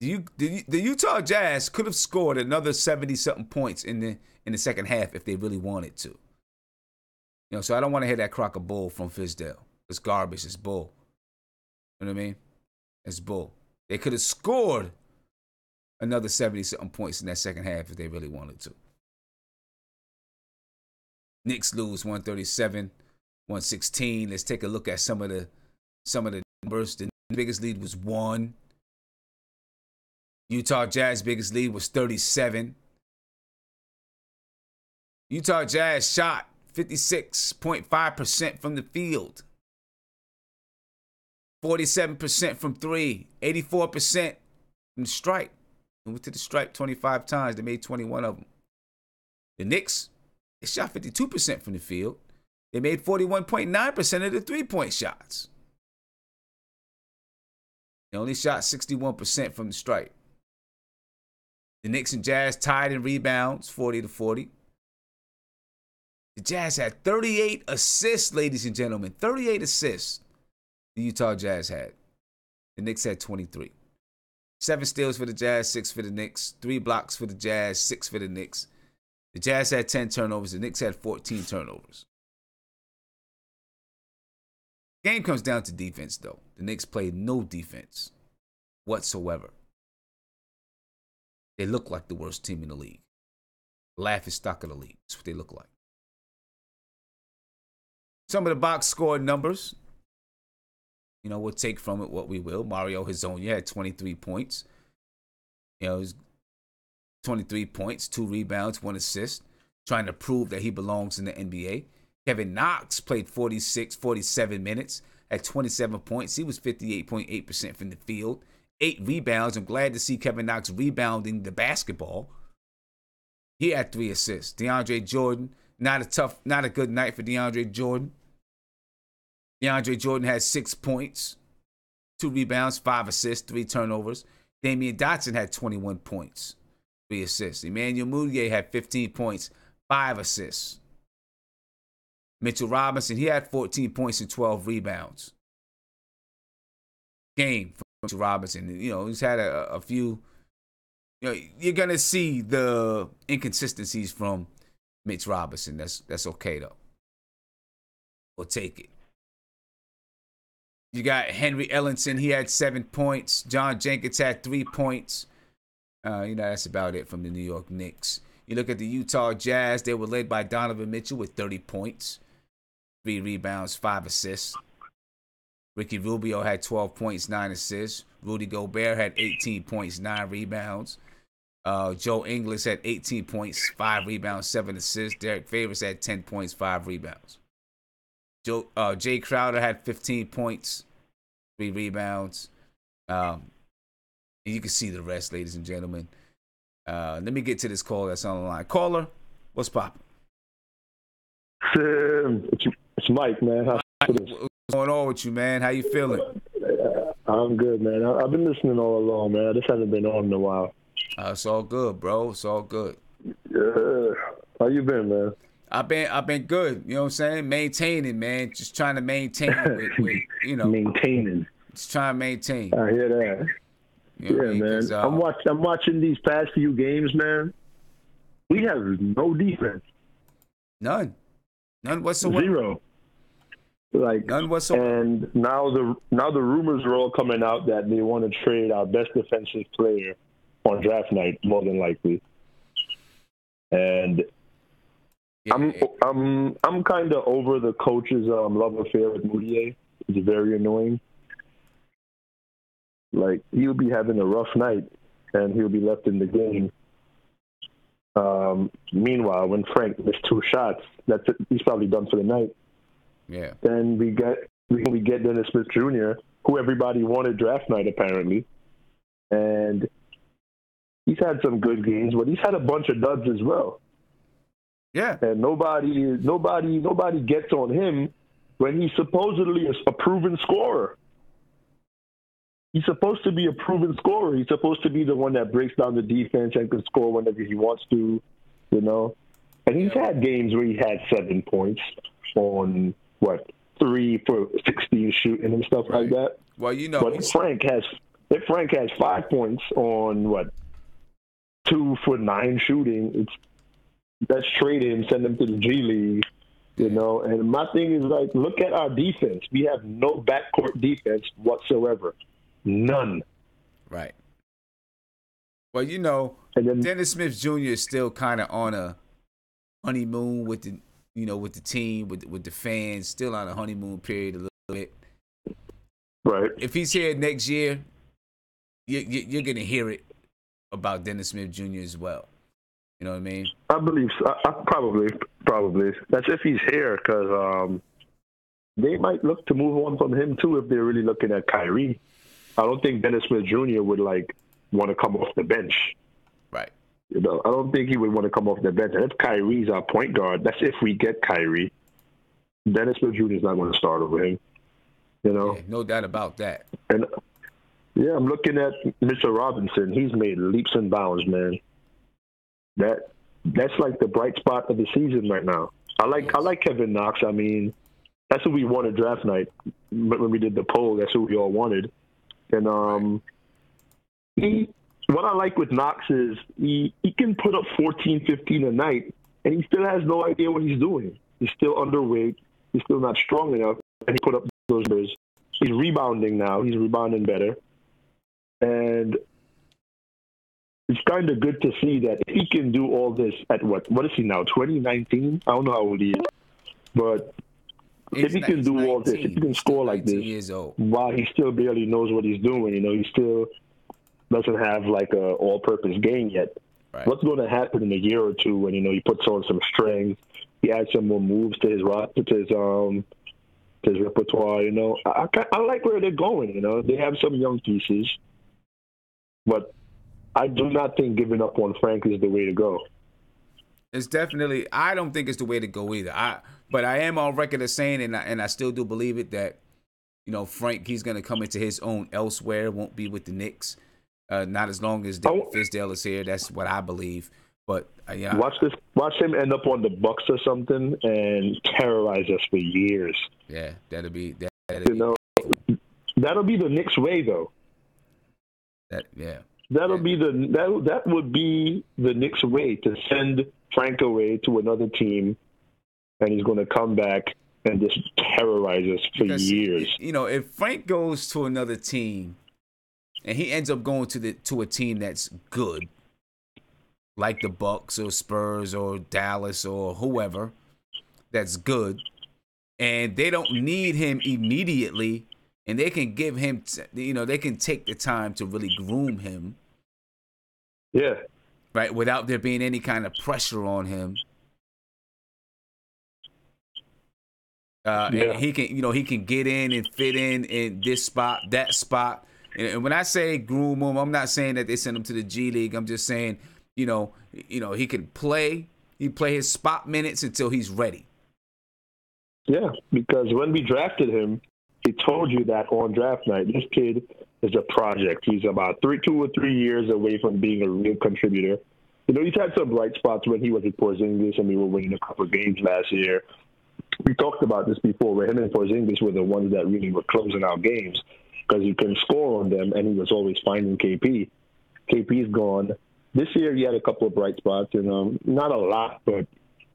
The Utah Jazz could have scored another 70-something points in the second half if they really wanted to. So I don't want to hear that crock of bull from Fizdale. It's garbage. It's bull. You know what I mean? It's bull. They could have scored another 70-something points in that second half if they really wanted to. Knicks lose 137-116. Let's take a look at some of the numbers. The biggest lead was 1. Utah Jazz biggest lead was 37. Utah Jazz shot 56.5% from the field. 47% from 3. 84% from the stripe. They went to the stripe 25 times. They made 21 of them. The Knicks, they shot 52% from the field. They made 41.9% of the three-point shots. They only shot 61% from the stripe. The Knicks and Jazz tied in rebounds, 40-40. The Jazz had 38 assists, ladies and gentlemen. 38 assists the Utah Jazz had. The Knicks had 23. 7 steals for the Jazz, 6 for the Knicks. 3 blocks for the Jazz, 6 for the Knicks. The Jazz had 10 turnovers. The Knicks had 14 turnovers. Game comes down to defense, though. The Knicks played no defense whatsoever. They look like the worst team in the league. Laughing stock of the league. That's what they look like. Some of the box score numbers. We'll take from it what we will. Mario Hezonja had 23 points. It was 23 points, 2 rebounds, 1 assist. Trying to prove that he belongs in the NBA. Kevin Knox played 47 minutes at 27 points. He was 58.8% from the field. 8 rebounds. I'm glad to see Kevin Knox rebounding the basketball. He had 3 assists. DeAndre Jordan, not a good night for DeAndre Jordan. DeAndre Jordan had 6 points, 2 rebounds, 5 assists, 3 turnovers. Damian Dotson had 21 points, 3 assists. Emmanuel Mudiay had 15 points, 5 assists. Mitchell Robinson, he had 14 points and 12 rebounds. Game for Mitchell Robinson. He's had a few. You're going to see the inconsistencies from Mitch Robinson. That's okay, though. We'll take it. You got Henry Ellenson. He had 7 points. John Jenkins had 3 points. That's about it from the New York Knicks. You look at the Utah Jazz. They were led by Donovan Mitchell with 30 points, 3 rebounds, 5 assists. Ricky Rubio had 12 points, 9 assists. Rudy Gobert had 18 points, 9 rebounds. Joe Ingles had 18 points, 5 rebounds, 7 assists. Derek Favors had 10 points, 5 rebounds. Jay Crowder had 15 points, 3 rebounds. And you can see the rest, ladies and gentlemen. Let me get to this call that's on the line. Caller, what's poppin'? It's Mike, man. What's going on with you, man? How you feeling? I'm good, man. I've been listening all along, man. I just haven't been on in a while. It's all good, bro. It's all good. Yeah. How you been, man? I've been good. You know what I'm saying? Maintaining, man. Just trying to maintain with Maintaining. Just trying to maintain. I hear that. Man. I'm watching these past few games, man. We have no defense. None whatsoever. 0. None whatsoever. And now the rumors are all coming out that they want to trade our best defensive player on draft night, more than likely. And I'm kind of over the coach's love affair with Mudiay. It's very annoying. He'll be having a rough night, and he'll be left in the game. Meanwhile, when Frank missed 2 shots, that's it. He's probably done for the night. Yeah. Then we get Dennis Smith Jr., who everybody wanted draft night apparently, and he's had some good games, but he's had a bunch of duds as well. Yeah. And nobody gets on him when he's supposedly a proven scorer. He's supposed to be a proven scorer. He's supposed to be the one that breaks down the defense and can score whenever he wants to, And he's had games where he had 7 points on, 3 for 16 shooting and stuff like that. Well, But if Frank has 5 points on what 2 for 9 shooting, let's trade him, send him to the G League, you know. And my thing is like, look at our defense. We have no backcourt defense whatsoever, none. Right. Well, you know, and then Dennis Smith Jr. is still kind of on a honeymoon with the, you know, with the team, with the fans, still on a honeymoon period a little bit. Right. If he's here next year, you're gonna hear it about Dennis Smith Jr. as well. You know what I mean? I believe so. Probably. That's if he's here, because they might look to move on from him too if they're really looking at Kyrie. I don't think Dennis Smith Jr. would want to come off the bench. Right. You know, I don't think he would want to come off the bench. And if Kyrie's our point guard, that's if we get Kyrie. Dennis Smith Jr. is not going to start over him. You know? Yeah, no doubt about that. And yeah, I'm looking at Mr. Robinson. He's made leaps and bounds, man. That's like the bright spot of the season right now. I like Kevin Knox. I mean, that's who we wanted draft night. When we did the poll, that's who we all wanted. And what I like with Knox is he can put up 14, 15 a night, and he still has no idea what he's doing. He's still underweight. He's still not strong enough, and he put up those numbers. He's rebounding now. He's rebounding better. And it's kind of good to see that if he can do all this at what is he now, 2019? I don't know how old he is. But if he can do all this, if he can score like this, while he still barely knows what he's doing, you know, he still doesn't have like a all-purpose game yet. Right. What's going to happen in a year or two when, you know, he puts on some strength, he adds some more moves to his repertoire, you know. I like where they're going, you know. They have some young pieces, but I do not think giving up on Frank is the way to go. It's definitely, I don't think it's the way to go either. But I am on record as saying, and I still do believe it, that, you know, Frank, he's going to come into his own elsewhere, won't be with the Knicks. Not as long as David Fizdale is here. That's what I believe. But yeah, watch him end up on the Bucks or something and terrorize us for years. Yeah, that'll be the Knicks way, though. That would be the Knicks way, to send Frank away to another team, and he's going to come back and just terrorize us for years. You know, if Frank goes to another team and he ends up going to a team that's good, like the Bucks or Spurs or Dallas or whoever that's good, and they don't need him immediately, and they can give him, they can take the time to really groom him. Yeah. Right, without there being any kind of pressure on him. And he can get in and fit in this spot, that spot. And when I say groom him, I'm not saying that they send him to the G League. I'm just saying, he can play. He play his spot minutes until he's ready. Yeah, because when we drafted him, he told you that on draft night, this kid is a project. He's about 2 or 3 years away from being a real contributor. You know, he's had some bright spots when he was at Porzingis and we were winning a couple of games last year. We talked about this before, where him and Porzingis were the ones that really were closing out games because he couldn't score on them, and he was always finding KP. KP's gone. This year he had a couple of bright spots, and not a lot, but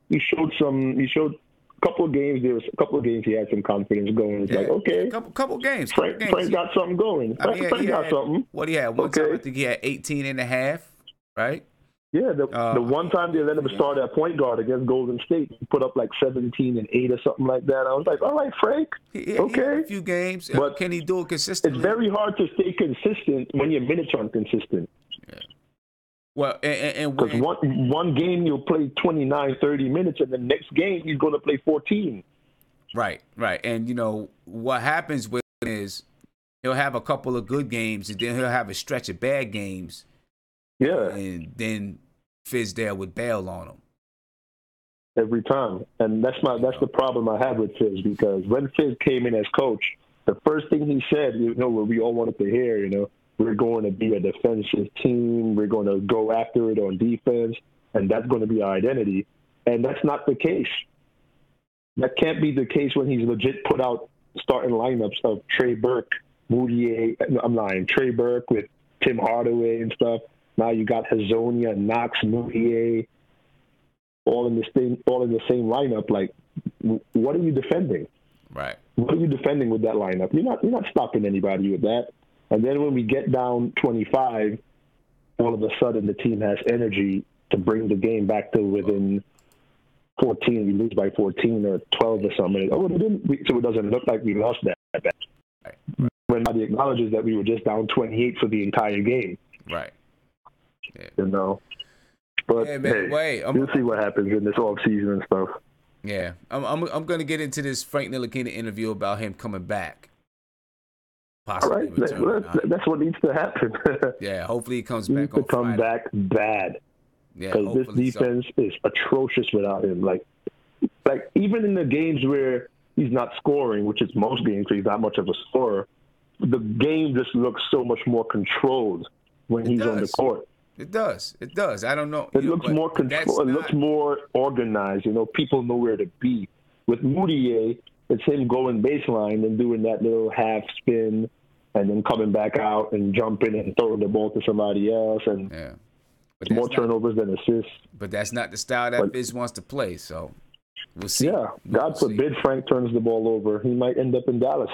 he showed a couple of games. There was a couple of games he had some confidence going. It's like, okay, couple games. Frank got something going. Frank got something. What do you have? One time I think he had 18 and a half, right? Yeah, the one time they let him start at point guard against Golden State, he put up like 17 and 8 or something like that. I was like, all right, Frank, okay. He had a few games, but can he do it consistently? It's very hard to stay consistent when your minutes aren't consistent. Yeah. Well, because one game you'll play 29, 30 minutes, and the next game he's going to play 14. Right. And, what happens with him is he'll have a couple of good games, and then he'll have a stretch of bad games. Yeah. And then Fizdale would bail on him. Every time. And that's the problem I have with Fizz, because when Fizz came in as coach, the first thing he said, what we all wanted to hear, we're going to be a defensive team. We're going to go after it on defense, and that's going to be our identity. And that's not the case. That can't be the case when he's legit put out starting lineups of Trey Burke Moutier. No, I'm lying. Trey Burke with Tim Hardaway and stuff. Now you got Hazonia, Knox, Moutier, all in the same lineup. Like, what are you defending? Right. What are you defending with that lineup? You're not stopping anybody with that. And then when we get down 25, all of a sudden the team has energy to bring the game back to within 14. We lose by 14 or 12 or something. So it doesn't look like we lost that bad. Right. When nobody acknowledges that we were just down 28 for the entire game. Right. Yeah. You know. But yeah, man, we'll see what happens in this off season and stuff. Yeah, I'm gonna get into this Frank Ntilikina interview about him coming back. Possibly right. That's what needs to happen. Yeah, hopefully he comes back. He needs to come back bad. Yeah, because this defense is atrocious without him. Like even in the games where he's not scoring, which is most games, he's not much of a scorer. The game just looks so much more controlled when he's on the court. It does. I don't know. It looks more controlled. It looks more organized. You know, people know where to be. With Moutier, it's him going baseline and doing that little half spin and then coming back out and jumping and throwing the ball to somebody else. And it's more turnovers than assists. But that's not the style that Fizz wants to play, so we'll see. Yeah, God forbid Frank turns the ball over. He might end up in Dallas.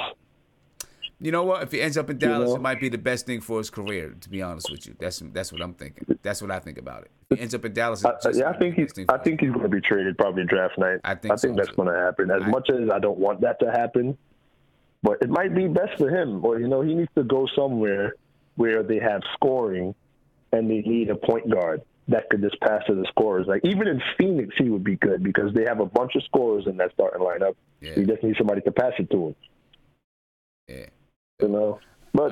You know what? If he ends up in Dallas, it might be the best thing for his career, to be honest with you. That's what I'm thinking. That's what I think about it. If he ends up in Dallas, I think he's going to be traded probably draft night. I think that's going to happen. As much as I don't want that to happen, but it might be best for him. Or, you know, he needs to go somewhere where they have scoring and they need a point guard that could just pass to the scorers. Like, even in Phoenix, he would be good because they have a bunch of scorers in that starting lineup. Yeah. You just need somebody to pass it to him. Yeah. You know, but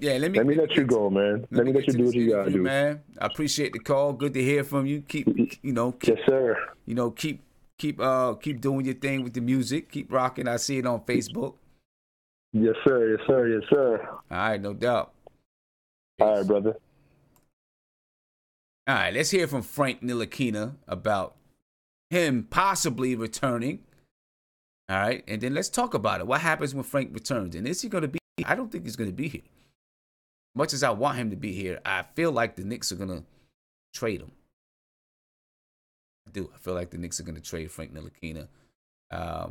hey, let me let you go, man. Let me let you do what you gotta do, man. I appreciate the call. Good to hear from you. Yes, sir. You know, keep doing your thing with the music. Keep rocking. I see it on Facebook. Yes, sir. Yes, sir. Yes, sir. All right, no doubt. All right, brother. All right, let's hear from Frank Ntilikina about him possibly returning. All right, and then let's talk about it. What happens when Frank returns? And is he going to be? I don't think he's going to be here. Much as I want him to be here, I feel like the Knicks are going to trade him. I do. I feel like the Knicks are going to trade Frank Ntilikina. As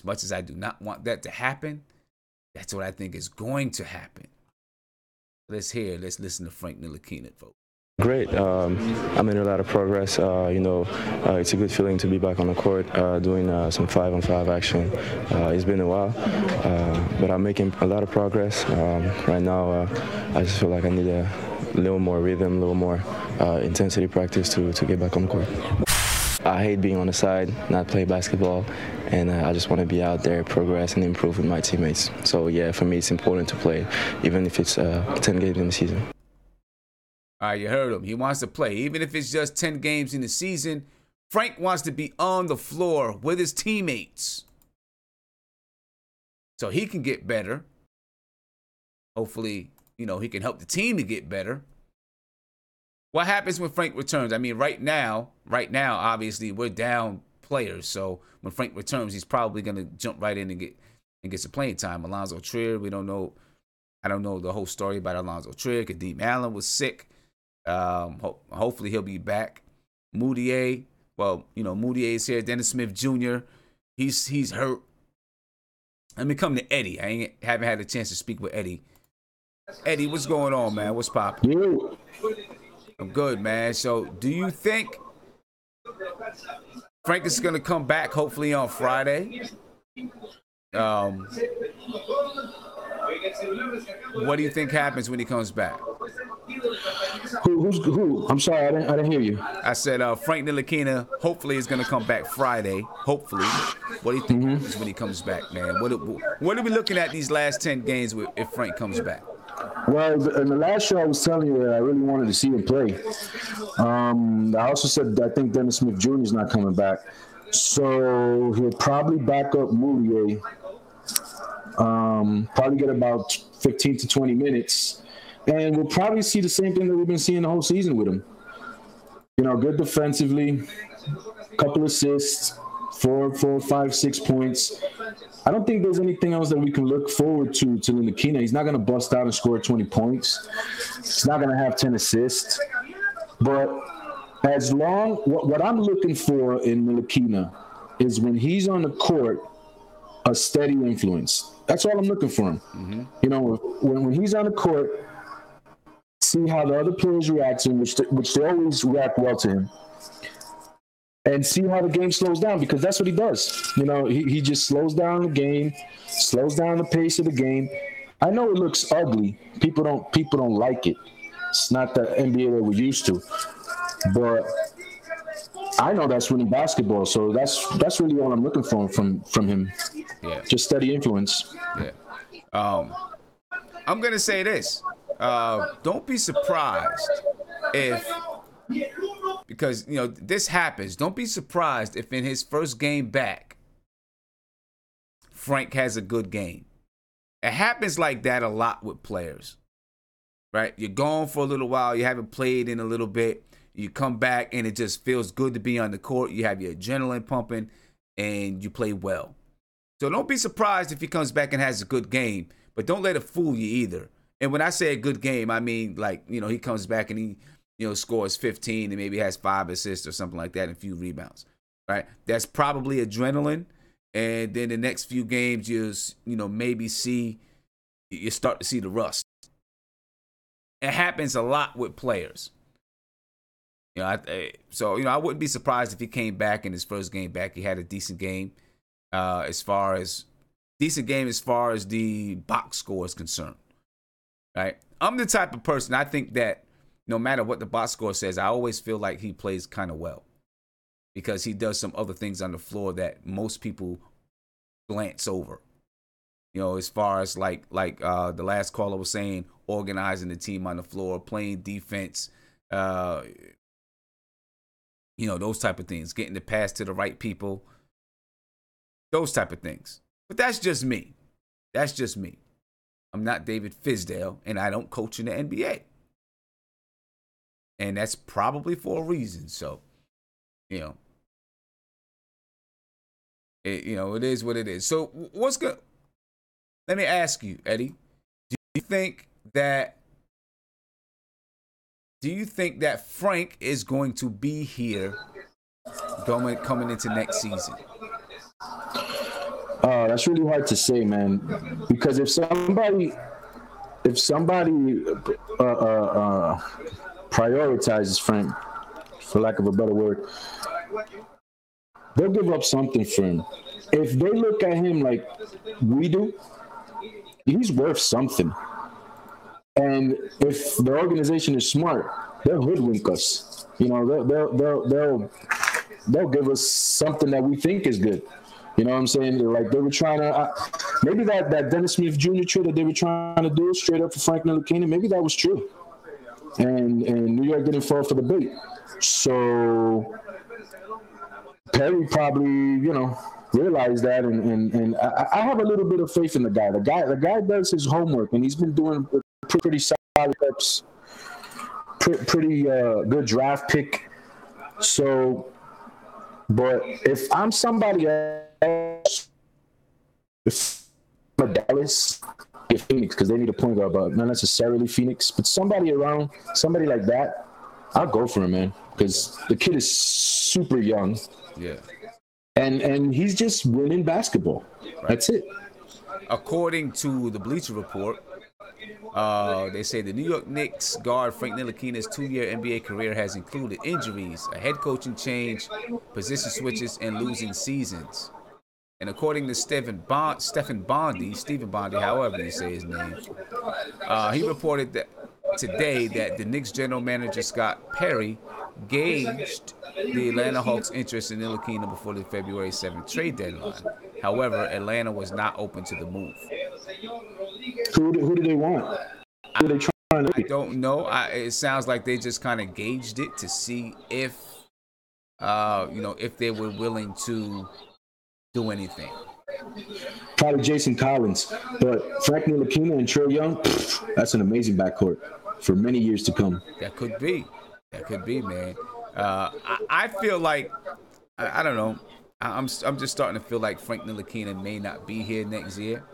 much as I do not want that to happen, that's what I think is going to happen. Let's listen to Frank Ntilikina, folks. Great. I made a lot of progress. It's a good feeling to be back on the court doing some 5-on-5 action. It's been a while, but I'm making a lot of progress. Right now, I just feel like I need a little more rhythm, a little more intensity practice to get back on the court. I hate being on the side, not play basketball, and I just want to be out there, progress, and improve with my teammates. So, yeah, for me, it's important to play, even if it's 10 games in the season. All right, you heard him. He wants to play. Even if it's just 10 games in the season, Frank wants to be on the floor with his teammates so he can get better. Hopefully, he can help the team to get better. What happens when Frank returns? I mean, right now, obviously, we're down players. So when Frank returns, he's probably going to jump right in and get some playing time. Alonzo Trier, we don't know. I don't know the whole story about Alonzo Trier. Kadeem Allen was sick. Hopefully he'll be back. Moutier, Moutier is here. Dennis Smith Jr., he's hurt. Let me come to Eddie. I haven't had a chance to speak with Eddie. Eddie, what's going on, man? What's poppin'? Yeah. I'm good, man. So, do you think Frank is gonna come back? Hopefully on Friday. What do you think happens when he comes back? Who? I'm sorry, I didn't hear you. I said Frank Ntilikina hopefully is going to come back Friday. Hopefully. What do you think happens when he comes back, man? What are we looking at these last 10 games if Frank comes back? Well, in the last show I was telling you that I really wanted to see him play. I also said that I think Dennis Smith Jr. is not coming back. So he'll probably back up Moutier. Probably get about 15 to 20 minutes. And we'll probably see the same thing that we've been seeing the whole season with him. Good defensively, couple assists, 4, 5, 6 points. I don't think there's anything else that we can look forward to Ntilikina. He's not going to bust out and score 20 points. He's not going to have 10 assists. But as long what I'm looking for in Ntilikina is when he's on the court, a steady influence. That's all I'm looking for him. Mm-hmm. You know, when he's on the court, see how the other players react to him, which they always react well to him, and see how the game slows down, because that's what he does. You know, he just slows down the game, slows down the pace of the game. I know it looks ugly. People don't like it. It's not the NBA that we're used to, but I know that's winning basketball. So that's really all I'm looking for from him. Yeah, just steady influence. Yeah. I'm gonna say this. Don't be surprised because, you know, this happens. Don't be surprised if in his first game back, Frank has a good game. It happens like that a lot with players, right? You're gone for a little while. You haven't played in a little bit. You come back and it just feels good to be on the court. You have your adrenaline pumping and you play well. So don't be surprised if he comes back and has a good game, but don't let it fool you either. And when I say a good game, I mean, like, you know, he comes back and he, you know, scores 15 and maybe has 5 assists or something like that and a few rebounds, right? That's probably adrenaline. And then the next few games, you know, maybe you start to see the rust. It happens a lot with players. You know, so, you know, I wouldn't be surprised if he came back in his first game back. He had a decent game as far as the box score is concerned, right? I'm the type of person, I think that no matter what the box score says, I always feel like he plays kind of well because he does some other things on the floor that most people glance over. You know, as far as like the last caller was saying, organizing the team on the floor, playing defense, you know, those type of things, getting the pass to the right people, those type of things. But that's just me. That's just me. I'm not David Fizdale, and I don't coach in the NBA. And that's probably for a reason. So, you know, it is what it is. So what's good? Let me ask you, Eddie, do you think that Frank is going to be here coming into next season? That's really hard to say, man, because if somebody prioritizes Frank, for lack of a better word, they'll give up something for him. If they look at him like we do, he's worth something. And if the organization is smart, they'll hoodwink us. You know, they'll give us something that we think is good. You know what I'm saying? Like they were trying to, maybe that Dennis Smith Jr. trade that they were trying to do straight up for Frank Ntilikina, maybe that was true. And New York didn't fall for the bait. So Perry probably, you know, realized that, and I have a little bit of faith in the guy. The guy does his homework, and he's been doing pretty solid reps, pretty good draft pick. So, but if I'm somebody else, if I'm Dallas, get Phoenix, because they need a point guard, but not necessarily Phoenix, but somebody like that, I'll go for him, man, because the kid is super young. Yeah. And he's just winning basketball. Right. That's it. According to the Bleacher Report, they say the New York Knicks guard Frank Ntilikina's 2-year NBA career has included injuries, a head coaching change, position switches, and losing seasons. And according to Stephen Bondi, however you say his name, he reported that today that the Knicks general manager Scott Perry gauged the Atlanta Hawks' interest in Ntilikina before the February 7th trade deadline. However, Atlanta was not open to the move. Who do they want? Who are they trying to? I don't know. It sounds like they just kind of gauged it to see if, if they were willing to do anything. Probably Jason Collins, but Frank Ntilikina and Trae Young, that's an amazing backcourt for many years to come. That could be, man. I feel like, I don't know. I'm just starting to feel like Frank Ntilikina may not be here next year.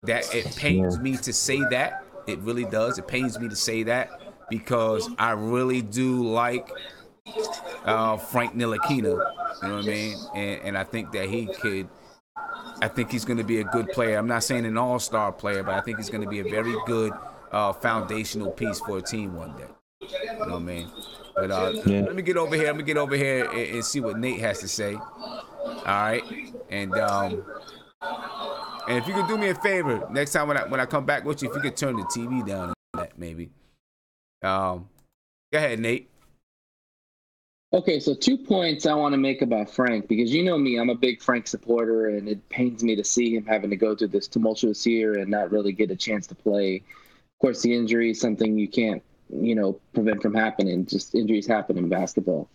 That it pains me to say that. It really does. It pains me to say that because I really do like Frank Ntilikina. You know what I mean? And I think that I think he's going to be a good player. I'm not saying an all-star player, but I think he's going to be a very good foundational piece for a team one day. You know what I mean? But let me get over here. And see what Nate has to say. All right, and if you could do me a favor next time when I come back with you, if you could turn the TV down, maybe. Go ahead, Nate. Okay, so 2 points I want to make about Frank, because you know me, I'm a big Frank supporter, and it pains me to see him having to go through this tumultuous year and not really get a chance to play. Of course, the injury is something you can't, prevent from happening. Just injuries happen in basketball.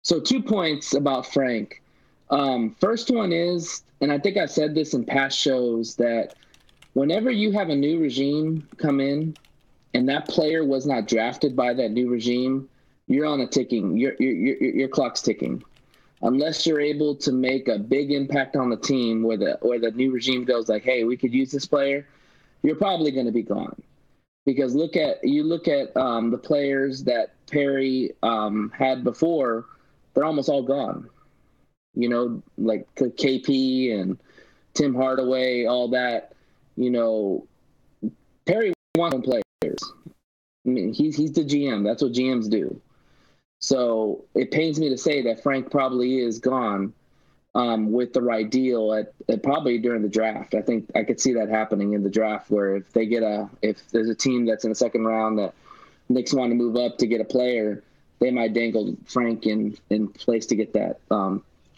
So 2 points about Frank. First one is, and I think I said this in past shows, that whenever you have a new regime come in and that player was not drafted by that new regime, you're on a ticking, your clock's ticking. Unless you're able to make a big impact on the team where the new regime goes like, hey, we could use this player, you're probably going to be gone. Because look at the players that Perry had before, they're almost all gone. Like KP and Tim Hardaway, all that. Perry wants players. I mean, he's the GM. That's what GMs do. So it pains me to say that Frank probably is gone with the right deal at probably during the draft. I think I could see that happening in the draft, where if there's a team that's in the second round that Knicks want to move up to get a player, they might dangle Frank in place to get that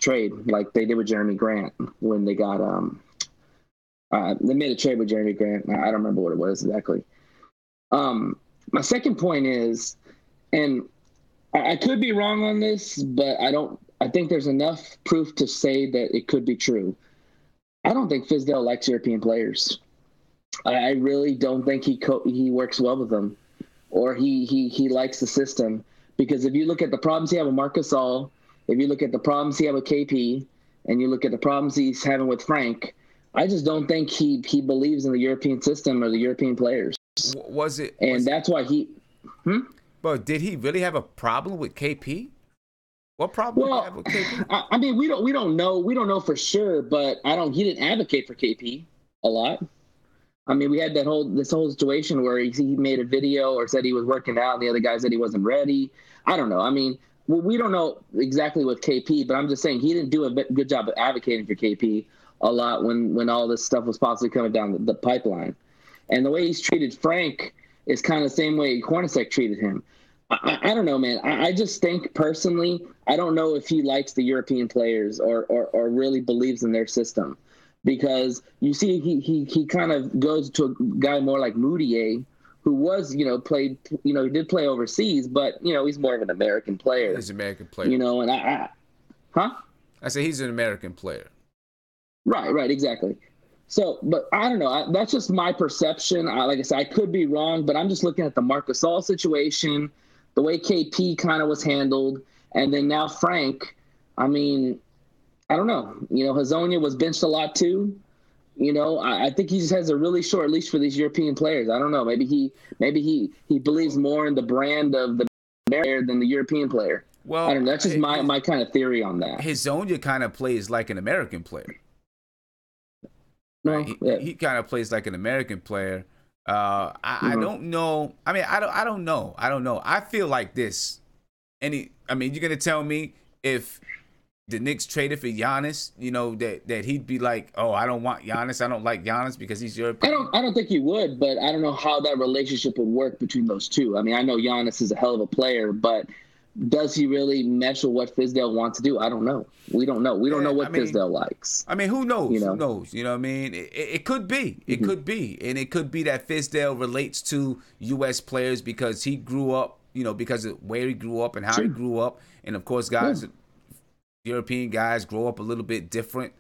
trade, like they did with Jeremy Grant when they got they made a trade with Jeremy Grant. I don't remember what it was exactly. My second point is, and I could be wrong on this, but I think there's enough proof to say that it could be true. I don't think Fizdale likes European players. I really don't think he works well with them, or he likes the system. Because if you look at the problems he had with Marc Gasol, if you look at the problems he had with KP, and you look at the problems he's having with Frank, I just don't think he believes in the European system or the European players. That's why he. But did he really have a problem with KP? What problem did he have with KP? I mean, we don't know for sure, but he didn't advocate for KP a lot. I mean, we had this whole situation where he made a video or said he was working out, and the other guy said he wasn't ready. I don't know. I mean, we don't know exactly with KP, but I'm just saying he didn't do a good job of advocating for KP a lot when all this stuff was possibly coming down the pipeline. And the way he's treated Frank is kind of the same way Hornacek treated him. I don't know, man. I just think personally, I don't know if he likes the European players or really believes in their system, because you see he kind of goes to a guy more like Moutier, who was he did play overseas, but he's more of an American player. He's an American player. And I say he's an American player. Right, exactly. So, but I don't know. That's just my perception. Like I said, I could be wrong, but I'm just looking at the Marc Gasol situation, the way KP kind of was handled, and then now Frank. I mean, I don't know. Hazonia was benched a lot too. I think he just has a really short leash for these European players. I don't know. Maybe he believes more in the brand of the player than the European player. Well, I don't know. That's just my kind of theory on that. Hazonia kind of plays like an American player. No, he kind of plays like an American player. I don't know. I mean, I don't know. I feel like this. You're gonna tell me if the Knicks traded for Giannis, that he'd be like, oh, I don't want Giannis. I don't like Giannis because he's European. I don't think he would, but I don't know how that relationship would work between those two. I mean, I know Giannis is a hell of a player, but does he really mesh with what Fizdale wants to do? I don't know. We don't know. We don't know what Fizdale likes. I mean, who knows? Who knows? You know what I mean? It could be. It could be. And it could be that Fizdale relates to U.S. players because he grew up, because of where he grew up and how he grew up. And, of course, guys, European guys grow up a little bit different.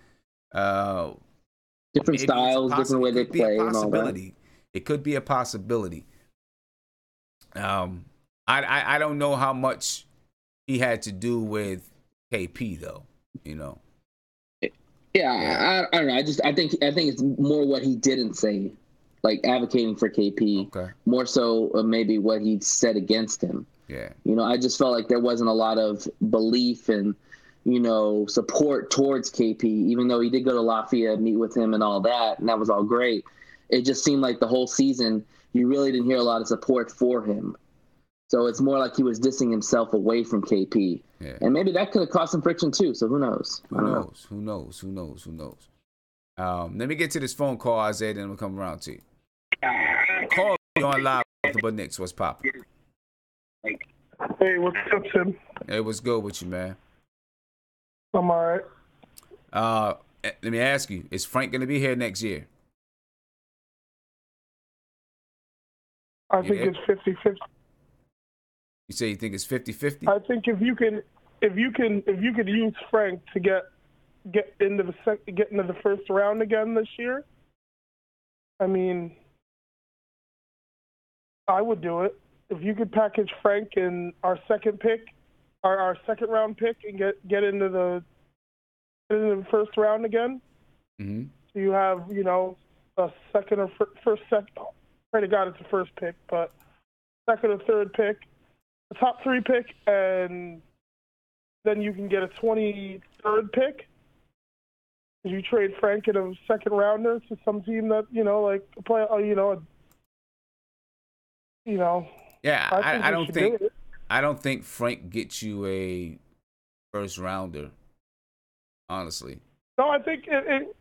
Different styles, different way they play and all that. It could be a possibility. I don't know how much he had to do with KP, though. You know. Yeah, I don't know. I think it's more what he didn't say, like advocating for KP. Okay. More so, maybe what he said against him. Yeah. You know, I just felt like there wasn't a lot of belief and, you know, support towards KP, even though he did go to Lafayette, meet with him and all that, and that was all great. It just seemed like the whole season, you really didn't hear a lot of support for him. So it's more like he was dissing himself away from KP. Yeah. And maybe that could have caused some friction too, so who knows? Who knows? Let me get to this phone call, Isaiah, then we'll come around to you. Call me on live with the Knicks. What's poppin'? Hey, what's up, Tim? Hey, what's good with you, man? I'm all right. Let me ask you, is Frank going to be here next year? I think it's 50-50. You say you think it's 50-50? I think if you could use Frank to get into the first round again this year, I mean, I would do it. If you could package Frank in our second round pick and get into the first round again, mm-hmm. so you have, you know, a second or first. Pray to God it's a first pick, but second or third pick, a top 3 pick, and then you can get a 23rd pick. If you trade Frank in a second rounder to some team that, you know, like play, Yeah, I don't think Frank gets you a first rounder. Honestly. No, I think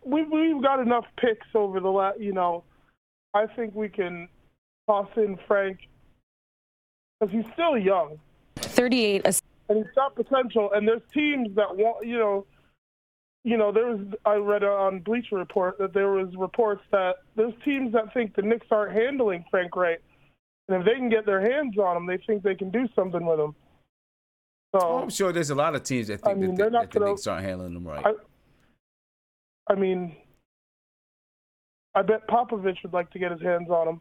we've got enough picks over the last. You know, I think we can toss in Frank because he's still young. 38. And he's got potential. And there's teams that want. I read on Bleacher Report that there was reports that there's teams that think the Knicks aren't handling Frank right. And if they can get their hands on him, they think they can do something with him. So I'm sure there's a lot of teams that think that the Knicks aren't handling them right. I mean, I bet Popovich would like to get his hands on him.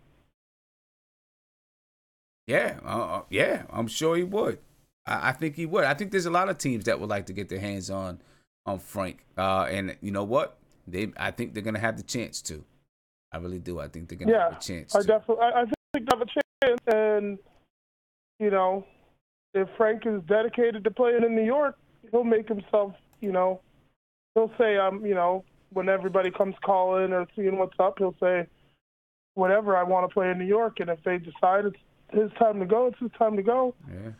Yeah, I'm sure he would. I think he would. I think there's a lot of teams that would like to get their hands on Frank. And you know what? I think they're gonna have the chance to. I really do. I think they're gonna have a chance. I think they have a chance. And you know, if Frank is dedicated to playing in New York, he'll make himself. You know, he'll say, when everybody comes calling or seeing what's up, he'll say, whatever, I want to play in New York. And if they decide it's his time to go, it's his time to go. Yeah.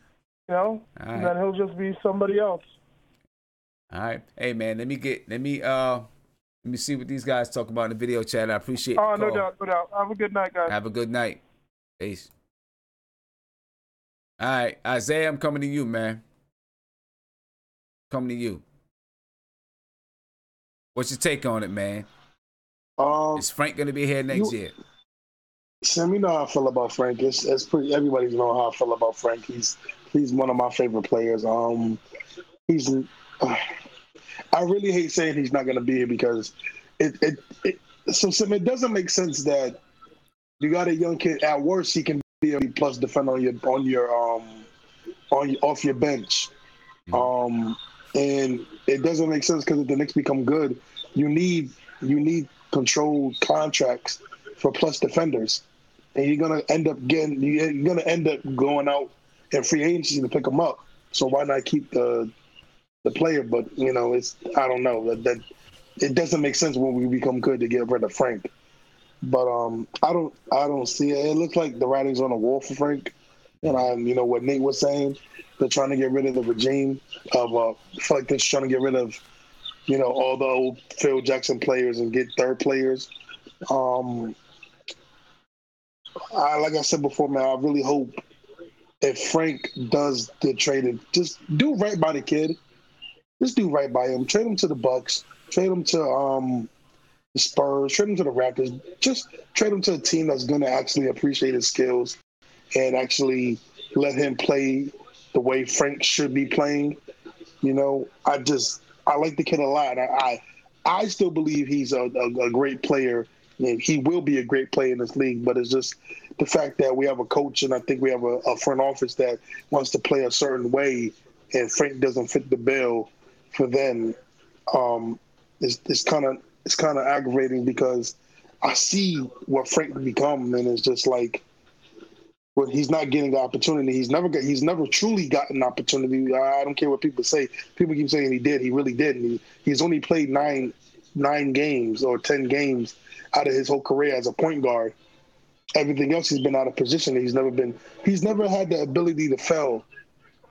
You know, and then he'll just be somebody else. All right. Hey, man, let me see what these guys talk about in the video chat. I appreciate the call. No doubt. Have a good night, guys. Have a good night. Peace. All right, Isaiah, I'm coming to you, man. Coming to you. What's your take on it, man? Is Frank going to be here next year? Sam, you know how I feel about Frank. It's pretty. Everybody's know how I feel about Frank. He's one of my favorite players. I really hate saying he's not going to be here because Sam, it doesn't make sense that you got a young kid. At worst, he can be a plus defender off your bench. And it doesn't make sense because if the Knicks become good, you need controlled contracts for plus defenders, and you're gonna end up going out in free agency to pick them up. So why not keep the player? But I don't know that it doesn't make sense when we become good to get rid of Frank. But I don't see it. It looks like the writing's on the wall for Frank. And what Nate was saying, they're trying to get rid of the regime of. I feel like they're trying to get rid of, all the old Phil Jackson players and get third players. Like I said before, man, I really hope if Frank does get traded, just do right by the kid. Just do right by him. Trade him to the Bucks. Trade him to the Spurs. Trade him to the Raptors. Just trade him to a team that's going to actually appreciate his skills and actually let him play the way Frank should be playing. I like the kid a lot. I still believe he's a great player, and he will be a great player in this league. But it's just the fact that we have a coach, and I think we have a front office that wants to play a certain way, and Frank doesn't fit the bill. for them, it's kind of aggravating because I see what Frank become, and it's just like, well, he's not getting the opportunity. He's never truly gotten an opportunity. I don't care what people say. People keep saying he did. He really did. He's only played nine games or 10 games out of his whole career as a point guard. Everything else, he's been out of position. He's never had the ability to foul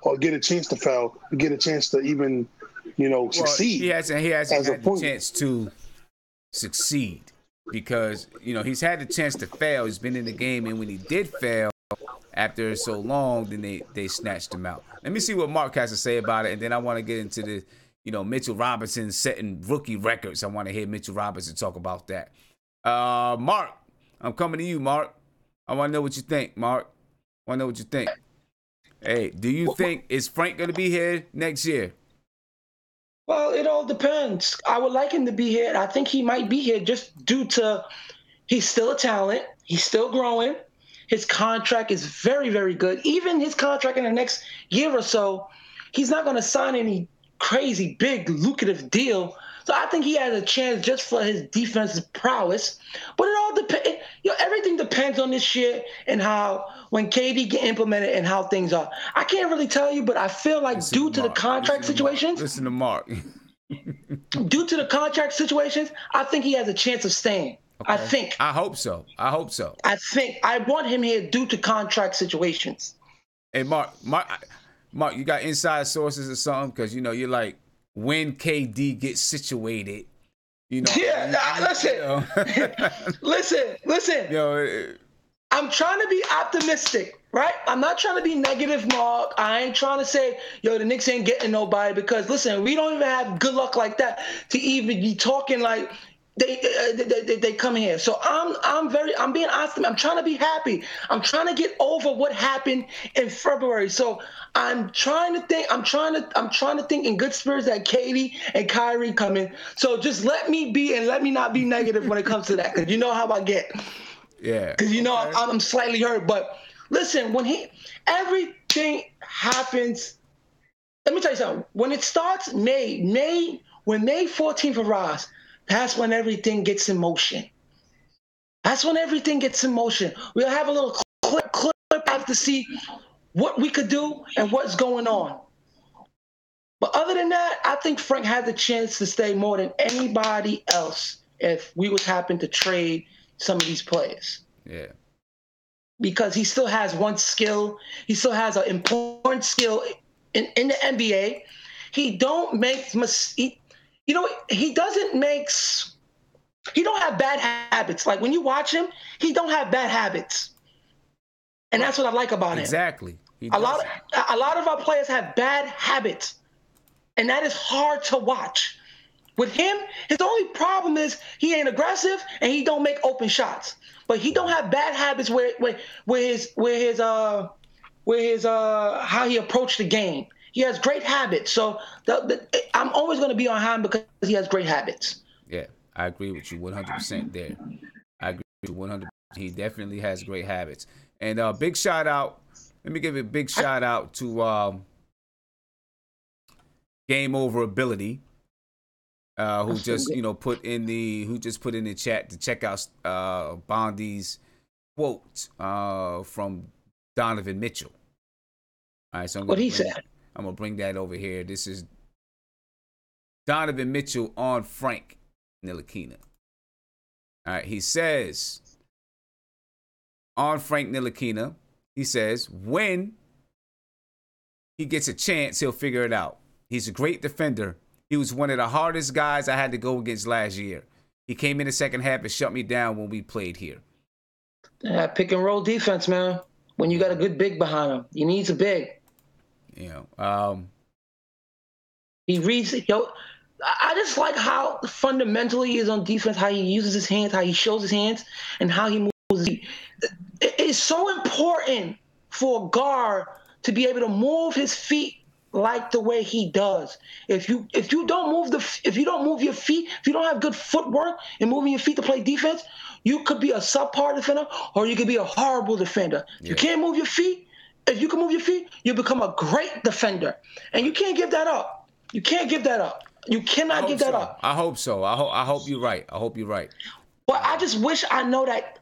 or get a chance to foul, get a chance to even, succeed. He hasn't had the chance to succeed because, he's had the chance to fail. He's been in the game, and when he did fail after so long, then they snatched him out. Let me see what Mark has to say about it, and then I want to get into the, Mitchell Robinson setting rookie records. I want to hear Mitchell Robinson talk about that. Mark, I'm coming to you, Mark. I want to know what you think, Mark. I want to know what you think. Hey, do you think, is Frank going to be here next year? Well, it all depends. I would like him to be here. I think he might be here just due to he's still a talent. He's still growing. His contract is very, very good. Even his contract in the next year or so, he's not going to sign any crazy, big, lucrative deal. So I think he has a chance just for his defensive prowess. But it all depends. Everything depends on this year and how when KD get implemented and how things are. I can't really tell you, but I feel like due to the contract situations. Listen to Mark. Due to the contract situations, I think he has a chance of staying. Okay. I think. I hope so. I want him here due to contract situations. Hey, Mark, you got inside sources or something? Because, you're like, when KD gets situated, Yeah, listen. I'm trying to be optimistic, right? I'm not trying to be negative, Mark. I ain't trying to say, the Knicks ain't getting nobody because, listen, we don't even have good luck like that to even be talking like they come here. So I'm being honest. I'm trying to be happy. I'm trying to get over what happened in February. So I'm trying to think in good spirits that Katie and Kyrie come in. So just let me be and let me not be negative when it comes to that, because you know how I get. Yeah. Because I'm slightly hurt. But listen, everything happens. Let me tell you something. When it starts when May 14th arrives, that's when everything gets in motion. We'll have a little clip out to see what we could do and what's going on. But other than that, I think Frank had the chance to stay more than anybody else if we would happen to trade some of these players. Yeah. Because he still has one skill. He still has an important skill in the NBA. He don't make mistakes. He don't have bad habits. Like when you watch him, he don't have bad habits. And that's what I like about him. Exactly. A lot of our players have bad habits. And that is hard to watch. With him, his only problem is he ain't aggressive and he don't make open shots. But he don't have bad habits where his how he approached the game. He has great habits. So I'm always going to be on him because he has great habits. Yeah, I agree with you 100% there. I agree with you 100%. He definitely has great habits. And big shout out. Let me give a big shout out to Game Over Ability, who just put in the chat to check out Bondi's quote from Donovan Mitchell. All right, so what he said. I'm gonna bring that over here. This is Donovan Mitchell on Frank Ntilikina. All right, he says on Frank Ntilikina, he says when he gets a chance, he'll figure it out. He's a great defender. He was one of the hardest guys I had to go against last year. He came in the second half and shut me down when we played here. Yeah, pick and roll defense, man. When you got a good big behind him, he needs a big. He reads. I just like how fundamentally he is on defense, how he uses his hands, how he shows his hands, and how he moves his feet. It's so important for a guard to be able to move his feet like the way he does. If you don't move your feet, if you don't have good footwork and moving your feet to play defense, you could be a subpar defender or you could be a horrible defender. Yeah. You can't move your feet. If you can move your feet, you become a great defender. And you can't give that up. You can't give that up. You cannot give that up. I hope so. I hope you're right. But I just wish I know that.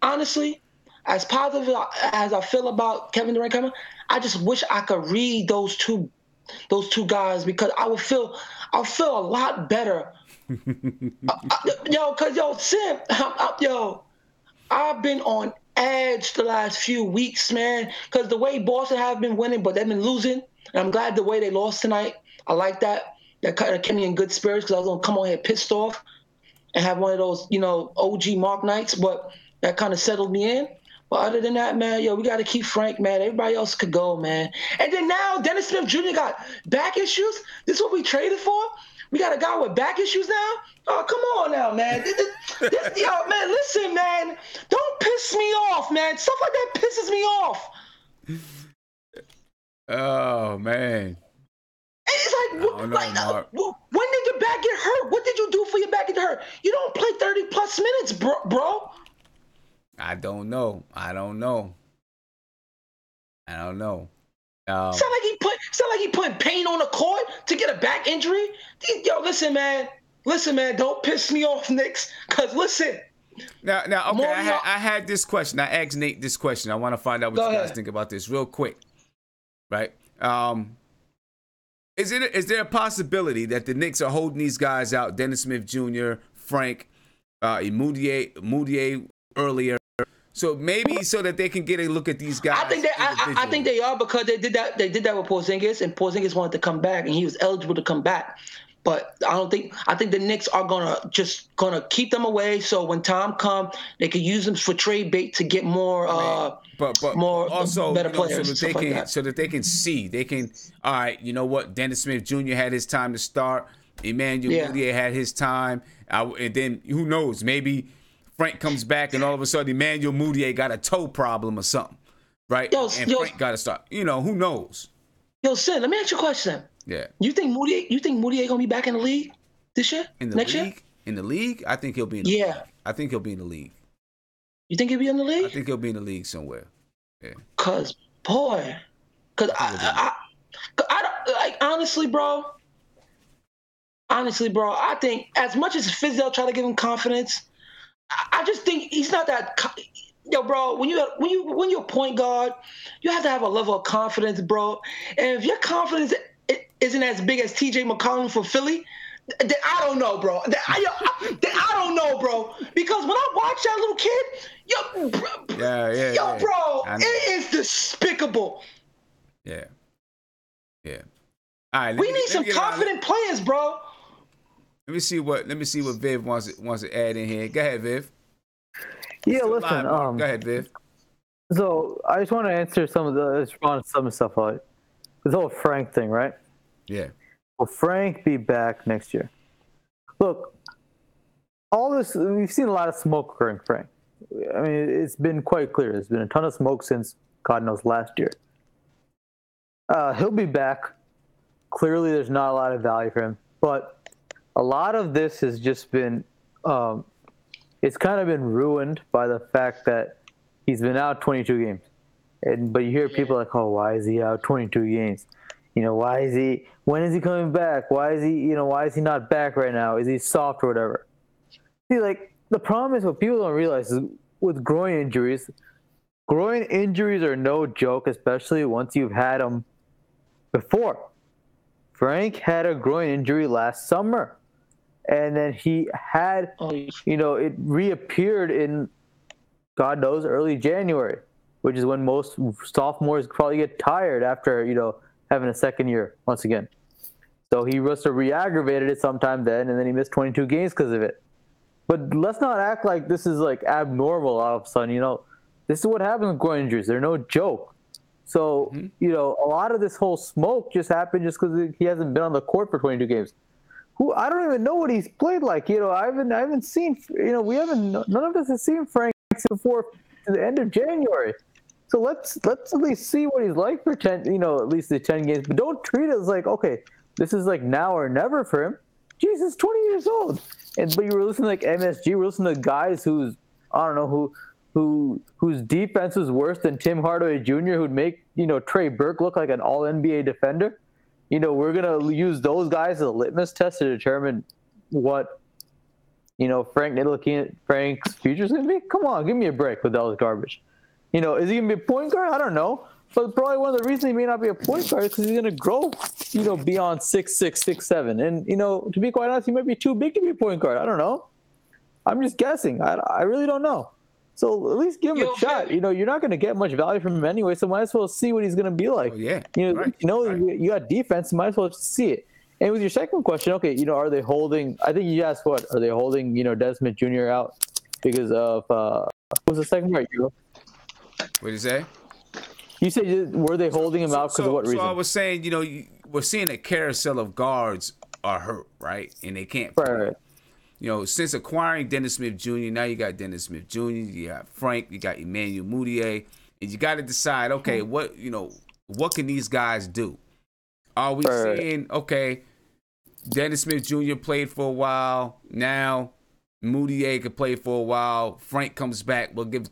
Honestly, as positive as I feel about Kevin Durant coming, I just wish I could read those two guys, because I'll feel a lot better. Sim, I've been on edge the last few weeks, man, because the way Boston have been winning, but they've been losing, and I'm glad the way they lost tonight. I like that. That kind of kept me in good spirits, because I was gonna come on here pissed off and have one of those, OG Mark nights, but that kind of settled me in. But other than that, man, we got to keep Frank, man. Everybody else could go, man. And then now Dennis Smith Jr. got back issues. This is what we traded for? We got a guy with back issues now? Oh, come on now, man. Man, listen, man. Don't piss me off, man. Stuff like that pisses me off. Oh, man. It's like, when did your back get hurt? What did you do for your back to get hurt? You don't play 30-plus minutes, bro. I don't know. Sound like he put pain on the court to get a back injury. Listen, man. Don't piss me off, Knicks. Cause listen. Now, okay. I had this question. I asked Nate this question. I want to find out what you guys think about this real quick. Right? Is there a possibility that the Knicks are holding these guys out? Dennis Smith Jr., Frank, Moutier earlier. So maybe so that they can get a look at these guys. I think they are, because they did that with Porzingis, and Porzingis wanted to come back, and he was eligible to come back. But I think the Knicks are gonna keep them away, so when time comes, they can use them for trade bait to get more more also better players. So that they can see. They can, all right, you know what? Dennis Smith Jr. had his time to start. Emmanuel Moutier had his time. And then who knows, maybe Frank comes back and all of a sudden Emmanuel Moutier got a toe problem or something, right? Frank got to start. Who knows? Sin, let me ask you a question. Yeah. You think Moutier gonna be back in the league this year? Next year? In the league? I think he'll be in the league. I think he'll be in the league. You think he'll be in the league? I think he'll be in the league somewhere. Yeah. Honestly, bro, I think as much as Fizdale try to give him confidence, I just think he's not that. Bro, when you're a point guard, you have to have a level of confidence, bro. And if your confidence isn't as big as T.J. McConnell for Philly, then I don't know, bro. I don't know, bro. Because when I watch that little kid, bro, it is despicable. Yeah. All right. We need some confident players, bro. Let me see what Viv wants to add in here. Go ahead, Viv. Yeah, listen. Go ahead, Viv. So I just want to answer some of the stuff like this whole Frank thing, right? Yeah. Will Frank be back next year? Look, all this, we've seen a lot of smoke during Frank. I mean, it's been quite clear. There's been a ton of smoke since God knows last year. He'll be back. Clearly, there's not a lot of value for him, but a lot of this has just been, it's kind of been ruined by the fact that he's been out 22 games. But you hear people like, oh, why is he out 22 games? When is he coming back? Why is he not back right now? Is he soft or whatever? See, the problem is what people don't realize is with groin injuries are no joke, especially once you've had them before. Frank had a groin injury last summer, and then he had, it reappeared in, God knows, early January, which is when most sophomores probably get tired after, having a second year once again. So he must have re-aggravated it sometime then, and then he missed 22 games because of it. But let's not act like this is abnormal all of a sudden. This is what happens with groin injuries. They're no joke. So, a lot of this whole smoke just happened just because he hasn't been on the court for 22 games. I don't even know what he's played like. I haven't seen, none of us have seen Frank before the end of January. So let's at least see what he's like for 10, at least the 10 games. But don't treat it as okay, this is now or never for him. Jesus, 20 years old. But you were listening to MSG, we're listening to guys whose defense was worse than Tim Hardaway Jr., who'd make, Trey Burke look like an all-NBA defender. we're going to use those guys as a litmus test to determine what, Frank's future is going to be? Come on, give me a break with all this garbage. Is he going to be a point guard? I don't know. But probably one of the reasons he may not be a point guard is because he's going to grow, beyond 6'6", 6'7". And, to be quite honest, he might be too big to be a point guard. I don't know. I'm just guessing. I really don't know. So at least give him a shot. You're not going to get much value from him anyway, so might as well see what he's going to be like. Oh, yeah. Right. You got defense, might as well see it. And with your second question, okay, are they holding? I think you asked what are they holding? Dennis Smith Jr. out because of what was the second part? What did you say? You said were they holding him out because of what reason? So I was saying, we're seeing a carousel of guards are hurt, right, and they can't play. Right. Since acquiring Dennis Smith Jr., now you got Dennis Smith Jr., you got Frank, you got Emmanuel Mudiay, and you got to decide, okay, what can these guys do? Are we saying, okay, Dennis Smith Jr. played for a while, now Mudiay could play for a while, Frank comes back, we'll give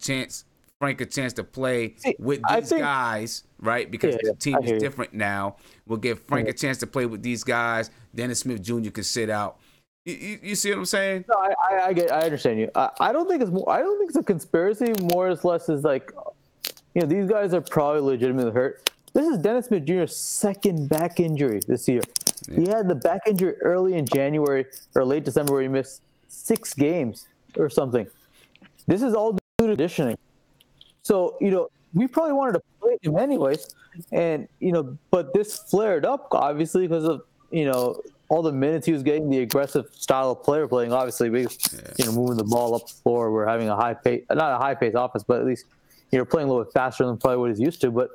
Frank a chance to play with these guys, right? Because the team is different now. We'll give Frank a chance to play with these guys. Dennis Smith Jr. can sit out. You see what I'm saying? No, I understand you. I don't think it's a conspiracy. More or less is like, these guys are probably legitimately hurt. This is Dennis Smith Jr.'s second back injury this year. Yeah. He had the back injury early in January or late December where he missed 6 games or something. This is all due to conditioning. So, we probably wanted to play him anyways. And, but this flared up, obviously, because of, all the minutes he was getting, the aggressive style of player playing, obviously, moving the ball up the floor. We're having a high pace, not a high pace offense, but at least, playing a little bit faster than probably what he's used to. But,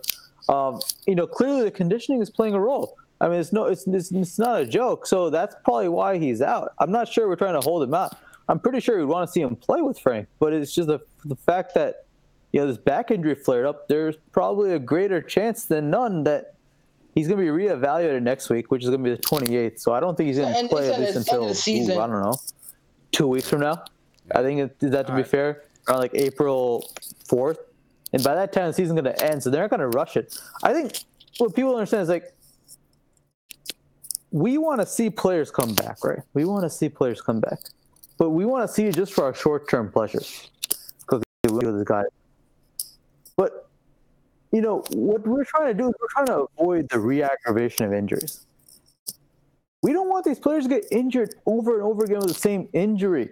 clearly the conditioning is playing a role. I mean, it's not a joke. So that's probably why he's out. I'm not sure we're trying to hold him out. I'm pretty sure we'd want to see him play with Frank, but it's just the fact that, this back injury flared up, there's probably a greater chance than none that he's going to be reevaluated next week, which is going to be the 28th. So I don't think he's going to play at least until, I don't know, 2 weeks from now. I think is that to be fair? Around like April 4th. And by that time, the season's going to end, so they're not going to rush it. I think what people understand is like, we want to see players come back, right? We want to see players come back. But we want to see it just for our short-term pleasures. Because we look at this guy. But, what we're trying to do is we're trying to avoid the re-aggravation of injuries. We don't want these players to get injured over and over again with the same injury.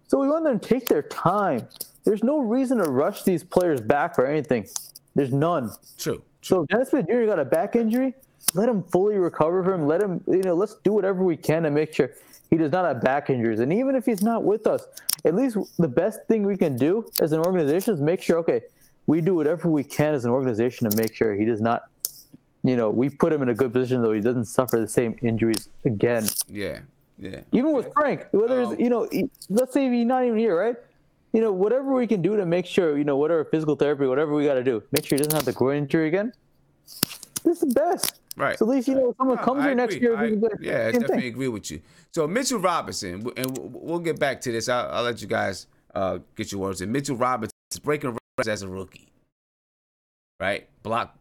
So we want them to take their time. There's no reason to rush these players back for anything. There's none. True. So if Dennis Smith Jr. got a back injury, let him fully recover from him. Let him, let's do whatever we can to make sure he does not have back injuries. And even if he's not with us, at least the best thing we can do as an organization is make sure, okay, we do whatever we can as an organization to make sure he does not, we put him in a good position so he doesn't suffer the same injuries again. Yeah. Even with Frank, whether it's, let's say he's not even here, right? Whatever we can do to make sure, whatever physical therapy, whatever we got to do, make sure he doesn't have the groin injury again. This is the best. Right. So at least, if someone comes here next year. I definitely agree with you. So Mitchell Robinson, and we'll get back to this. I'll let you guys get your words in. Mitchell Robinson is breaking records as a rookie, right? Block,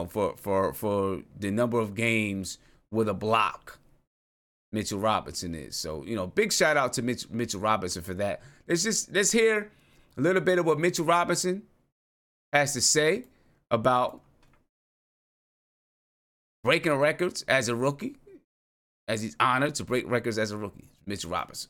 for the number of games with a block. Mitchell Robinson is. So, big shout out to Mitchell Robinson for that. Let's hear a little bit of what Mitchell Robinson has to say about breaking records as a rookie, as he's honored to break records as a rookie. Mitchell Robinson.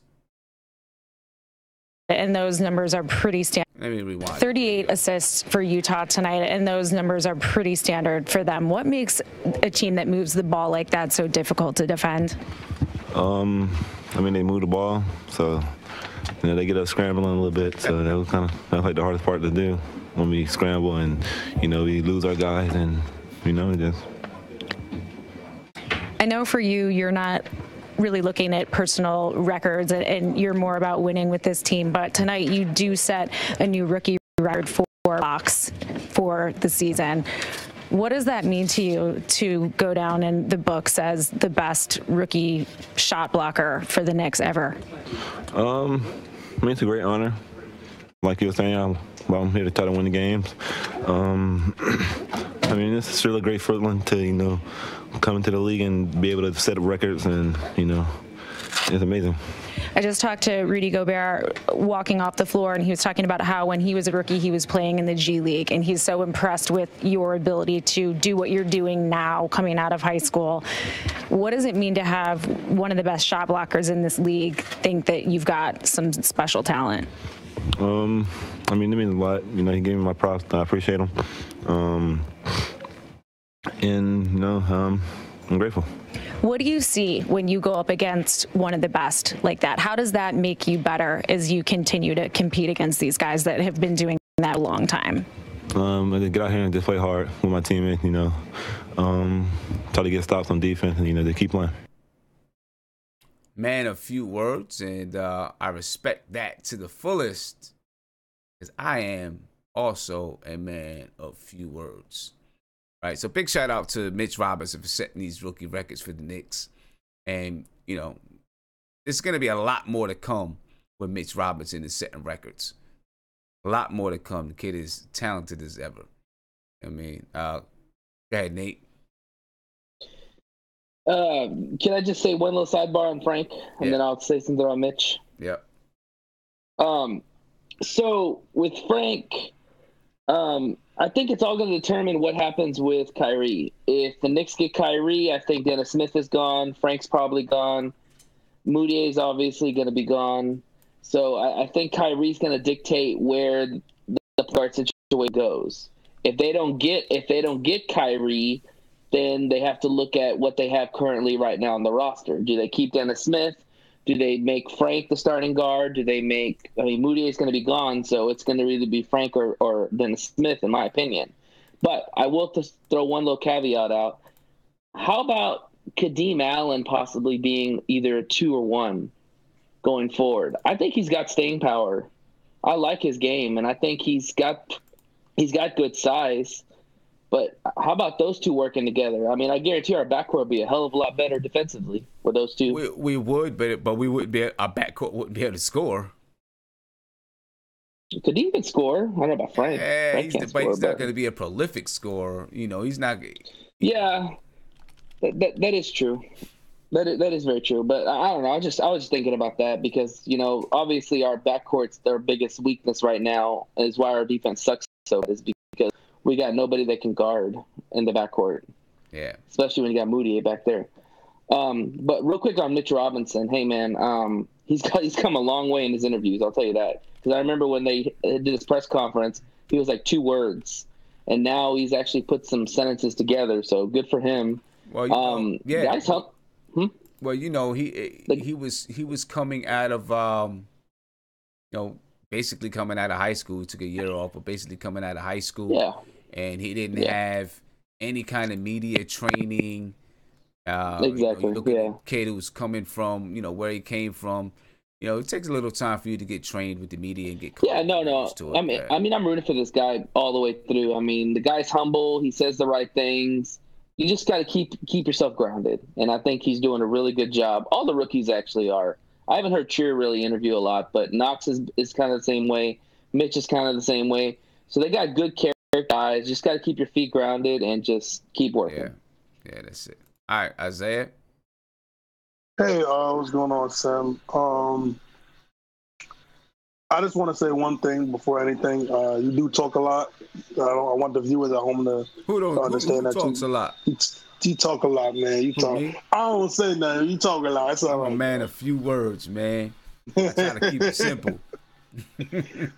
And those numbers are pretty standard. Let me rewind. 38 assists for Utah tonight, and those numbers are pretty standard for them. What makes a team that moves the ball like that so difficult to defend? They move the ball, so they get us scrambling a little bit. So that's like the hardest part to do when we scramble and we lose our guys and just. I know for you, you're not really looking at personal records and you're more about winning with this team, but tonight you do set a new rookie record for blocks for the season. What does that mean to you to go down in the books as the best rookie shot blocker for the Knicks ever? It's a great honor. Like you were saying, I'm here to try to win the games. I mean, it's really great for them to, come into the league and be able to set up records, and, it's amazing. I just talked to Rudy Gobert walking off the floor, and he was talking about how when he was a rookie, he was playing in the G League, and he's so impressed with your ability to do what you're doing now coming out of high school. What does it mean to have one of the best shot blockers in this league think that you've got some special talent? I mean, it means a lot. He gave me my props. I appreciate him. I'm grateful. What do you see when you go up against one of the best like that? How does that make you better as you continue to compete against these guys that have been doing that a long time? I just get out here and just play hard with my teammates, try to get stops on defense and, to keep playing. Man, a few words, and I respect that to the fullest, because I am also a man of few words. All right, so big shout out to Mitch Robinson for setting these rookie records for the Knicks. And, there's going to be a lot more to come with Mitch Robinson is setting records. A lot more to come. The kid is talented as ever. Go ahead, Nate. Can I just say one little sidebar on Frank, and then I'll say something on Mitch? Yep. So with Frank, I think it's all going to determine what happens with Kyrie. If the Knicks get Kyrie, I think Dennis Smith is gone. Frank's probably gone. Moutier is obviously going to be gone. So I think Kyrie's going to dictate where the guard situation goes. If they don't get Kyrie, then they have to look at what they have currently right now on the roster. Do they keep Dennis Smith? Do they make Frank the starting guard? Moutier is going to be gone, so it's going to either be Frank or Dennis Smith, in my opinion. But I will just throw one little caveat out. How about Kadeem Allen possibly being either a 2 or 1 going forward? I think he's got staying power. I like his game, and I think he's got good size. But how about those two working together? I mean, I guarantee our backcourt would be a hell of a lot better defensively with those two. We would, but we wouldn't be. Our backcourt wouldn't be able to score. Kadeem can score. I don't know about Frank. Yeah, Frank he's not going to be a prolific scorer. He's not. Yeah, that is true. That is very true. But I don't know. I was just thinking about that because obviously our backcourt's their biggest weakness right now is why our defense sucks so is because we got nobody that can guard in the backcourt. Yeah. Especially when you got Moutier back there. But real quick on Mitch Robinson, hey man, he's come a long way in his interviews. I'll tell you that because I remember when they did his press conference, he was like 2 words, and now he's actually put some sentences together. So good for him. Well, guys help. Well, he was coming out of basically coming out of high school. He took a year off, but basically coming out of high school. Yeah. And he didn't have any kind of media training. Exactly. Look at the kid who was coming from, where he came from. It takes a little time for you to get trained with the media and get. Yeah, no. I mean, I'm rooting for this guy all the way through. I mean, the guy's humble. He says the right things. You just got to keep yourself grounded, and I think he's doing a really good job. All the rookies actually are. I haven't heard Cheer really interview a lot, but Knox is kind of the same way. Mitch is kind of the same way. So they got good character guys. Just got to keep your feet grounded and just keep working. Yeah, that's it. All right, Isaiah. Hey, what's going on, Sam? I just want to say one thing before anything. You do talk a lot. I want the viewers at home to understand that. Who talks a lot? You talk a lot, man. You talk. I don't say nothing. You talk a lot. It's all right. I'm a man of few words, man. I try to keep it simple.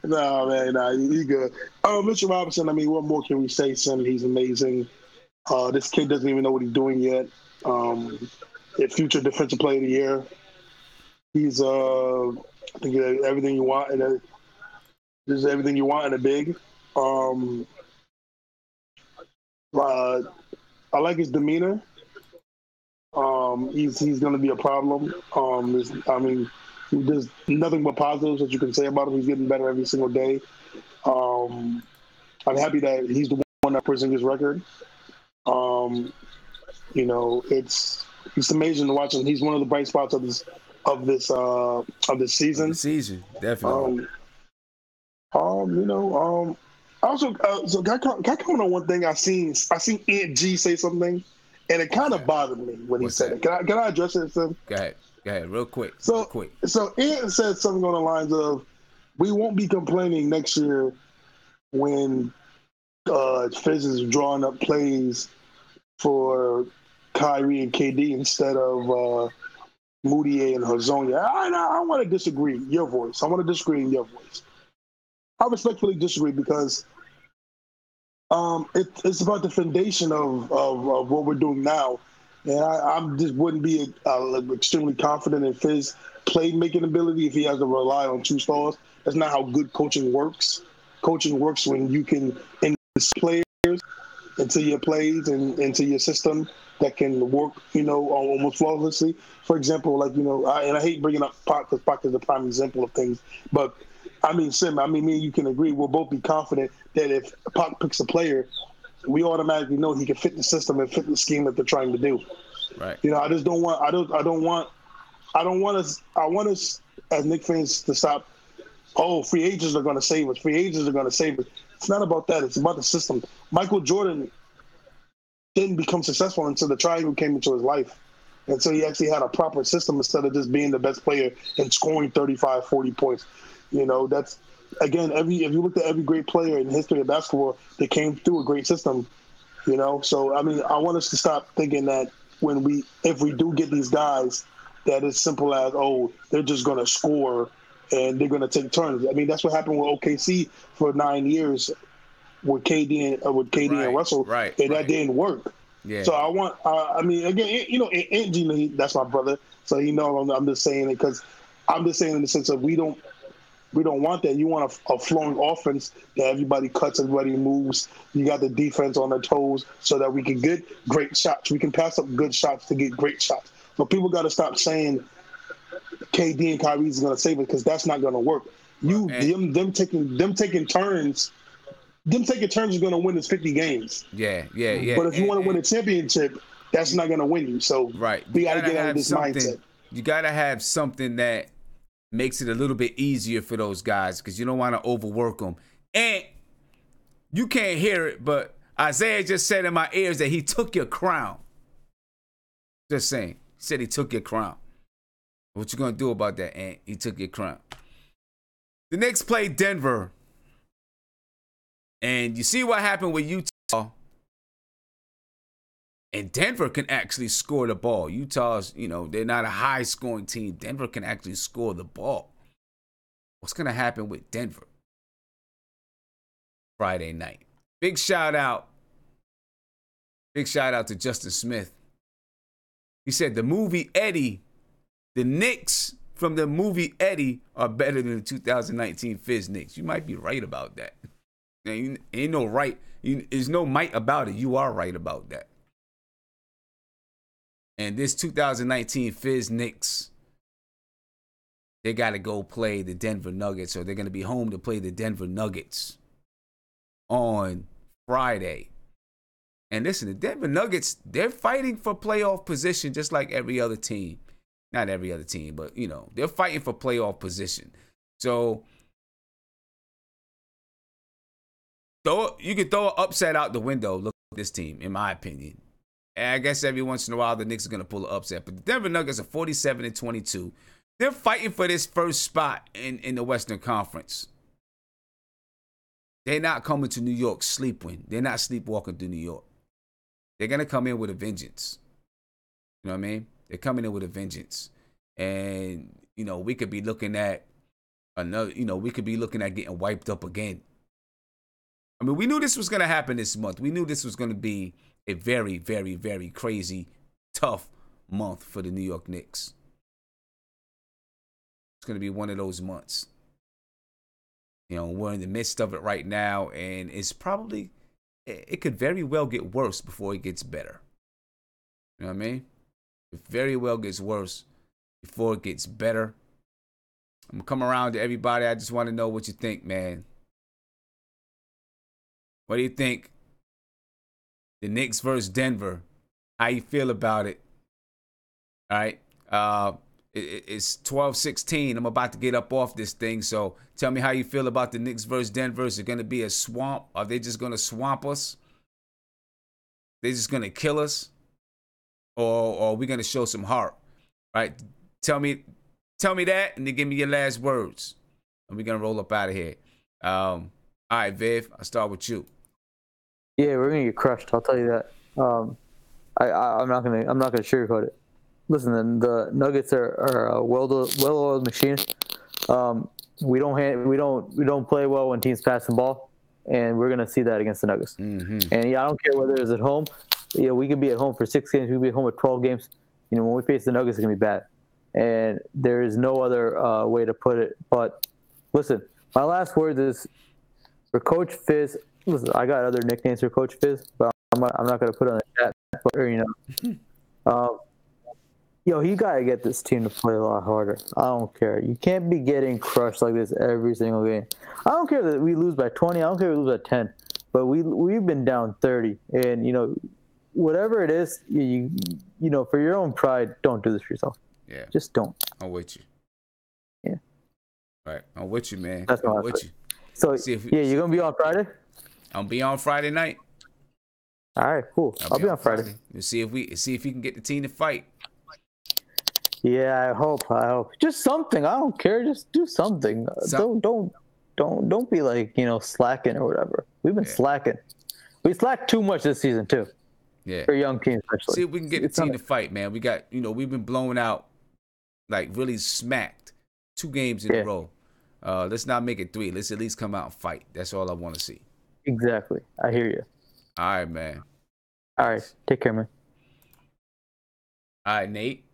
No, man. Nah, you good. Mitchell Robinson, I mean, what more can we say, Sam? He's amazing. This kid doesn't even know what he's doing yet. A future defensive player of the year. He's I think everything you want, and this is everything you want in a big. I like his demeanor. He's going to be a problem. There's nothing but positives that you can say about him. He's getting better every single day. I'm happy that he's the one that presenting his record. It's amazing to watch him. He's one of the bright spots of this season. Definitely. Also, so can I comment on one thing? I seen Aunt G say something, and it kind of bothered me when he said it. Can I address it, Sim? Go ahead, real quick. So Aunt said something on the lines of, "We won't be complaining next year when Fizz is drawing up plays for Kyrie and KD instead of Moutier and Hazonia." I want to disagree your voice. I want to disagree in your voice. I respectfully disagree because it's about the foundation of what we're doing now. And I just wouldn't be extremely confident in Fizz playmaking ability if he has to rely on two stars. That's not how good coaching works. Coaching works when you can invest players into your plays and into your system that can work, almost flawlessly. For example, I hate bringing up Pac because Pac is the prime example of things, but Sim, me and you can agree. We'll both be confident that if Pac picks a player, we automatically know he can fit the system and fit the scheme that they're trying to do. Right. I just don't want. I want us as Knicks fans to stop. Oh, free agents are going to save us. Free agents are going to save us. It's not about that. It's about the system. Michael Jordan didn't become successful until the triangle came into his life. And so he actually had a proper system instead of just being the best player and scoring 35, 40 points. That's, again, if you look at every great player in the history of basketball, they came through a great system, So, I want us to stop thinking that if we do get these guys, that it's simple as, they're just going to score and they're going to take turns. That's what happened with OKC for 9 years with KD and Russell, and that didn't work. Yeah. So I want, again, Angie, that's my brother, so I'm just saying it because I'm just saying in the sense of we don't want that. You want a flowing offense that everybody cuts, everybody moves. You got the defense on their toes so that we can get great shots. We can pass up good shots to get great shots. But people got to stop saying KD and Kyrie is going to save it because that's not going to work. Them taking turns. Them taking turns is going to win us 50 games. Yeah. But if you want to win a championship, that's not going to win you. So we got to get out of this mindset. You got to have something that makes it a little bit easier for those guys because you don't want to overwork them. And you can't hear it, but Isaiah just said in my ears that he took your crown. Just saying. He said he took your crown. What you going to do about that, Ant? He took your crown. The Knicks played Denver. And you see what happened with Utah. And Denver can actually score the ball. Utah's, they're not a high-scoring team. Denver can actually score the ball. What's going to happen with Denver Friday night? Big shout out to Justin Smith. He said the movie Eddie, the Knicks from the movie Eddie are better than the 2019 Fizz Knicks. You might be right about that. Ain't no right. There's no might about it. You are right about that. And this 2019 Fizz Knicks, they got to go play the Denver Nuggets, or they're going to be home to play the Denver Nuggets on Friday. And listen, the Denver Nuggets, they're fighting for playoff position just like every other team. Not every other team, but, they're fighting for playoff position. So you can throw an upset out the window. Look at this team, in my opinion. And I guess every once in a while, the Knicks are going to pull an upset. But the Denver Nuggets are 47-22. They're fighting for this first spot in the Western Conference. They're not coming to New York sleeping. They're not sleepwalking through New York. They're going to come in with a vengeance. You know what I mean? They're coming in with a vengeance. And, we could be looking at we could be looking at getting wiped up again. We knew this was going to happen this month. We knew this was going to be a very, very, very crazy, tough month for the New York Knicks. It's going to be one of those months. We're in the midst of it right now, and it could very well get worse before it gets better. You know what I mean? It very well gets worse before it gets better. I'm going to come around to everybody. I just want to know what you think, man. What do you think? The Knicks versus Denver. How you feel about it? All right. It's 12-16. I'm about to get up off this thing. So tell me how you feel about the Knicks versus Denver. Is it going to be a swamp? Are they just going to swamp us? They just going to kill us? Or are we going to show some heart? Right? Tell me that, and then give me your last words. And we're going to roll up out of here. All right, Viv, I'll start with you. Yeah, we're gonna get crushed. I'll tell you that. I'm not gonna sugarcoat it. Listen, the Nuggets are a well-oiled machine. We don't play well when teams pass the ball, and we're gonna see that against the Nuggets. Mm-hmm. And I don't care whether it's at home. We could be at home for 6 games. We could be at home at 12 games. When we face the Nuggets, it's gonna be bad. And there is no other way to put it. But listen, my last word is for Coach Fizz. Listen, I got other nicknames for Coach Fizz, but I'm not going to put it on the chat. But, you got to get this team to play a lot harder. I don't care. You can't be getting crushed like this every single game. I don't care that we lose by 20. I don't care if we lose by 10. But we've been down 30. And, whatever it is, for your own pride, don't do this for yourself. Yeah. Just don't. I'm with you. Yeah. All right. I'm with you, man. That's I'm with you. So, you're going to be on Friday? I'll be on Friday night. All right, cool. I'll be on Friday. We'll see if we can get the team to fight. Yeah, I hope. Just something. I don't care. Just do something. Don't be like, slacking or whatever. We've been slacking. We slacked too much this season too. Yeah. For young teams especially. See if we can get the team to fight, man. We got, we've been blown out, like really smacked 2 games in a row. Let's not make it 3. Let's at least come out and fight. That's all I want to see. Exactly. I hear you. All right, man. All right. Take care, man. All right, Nate.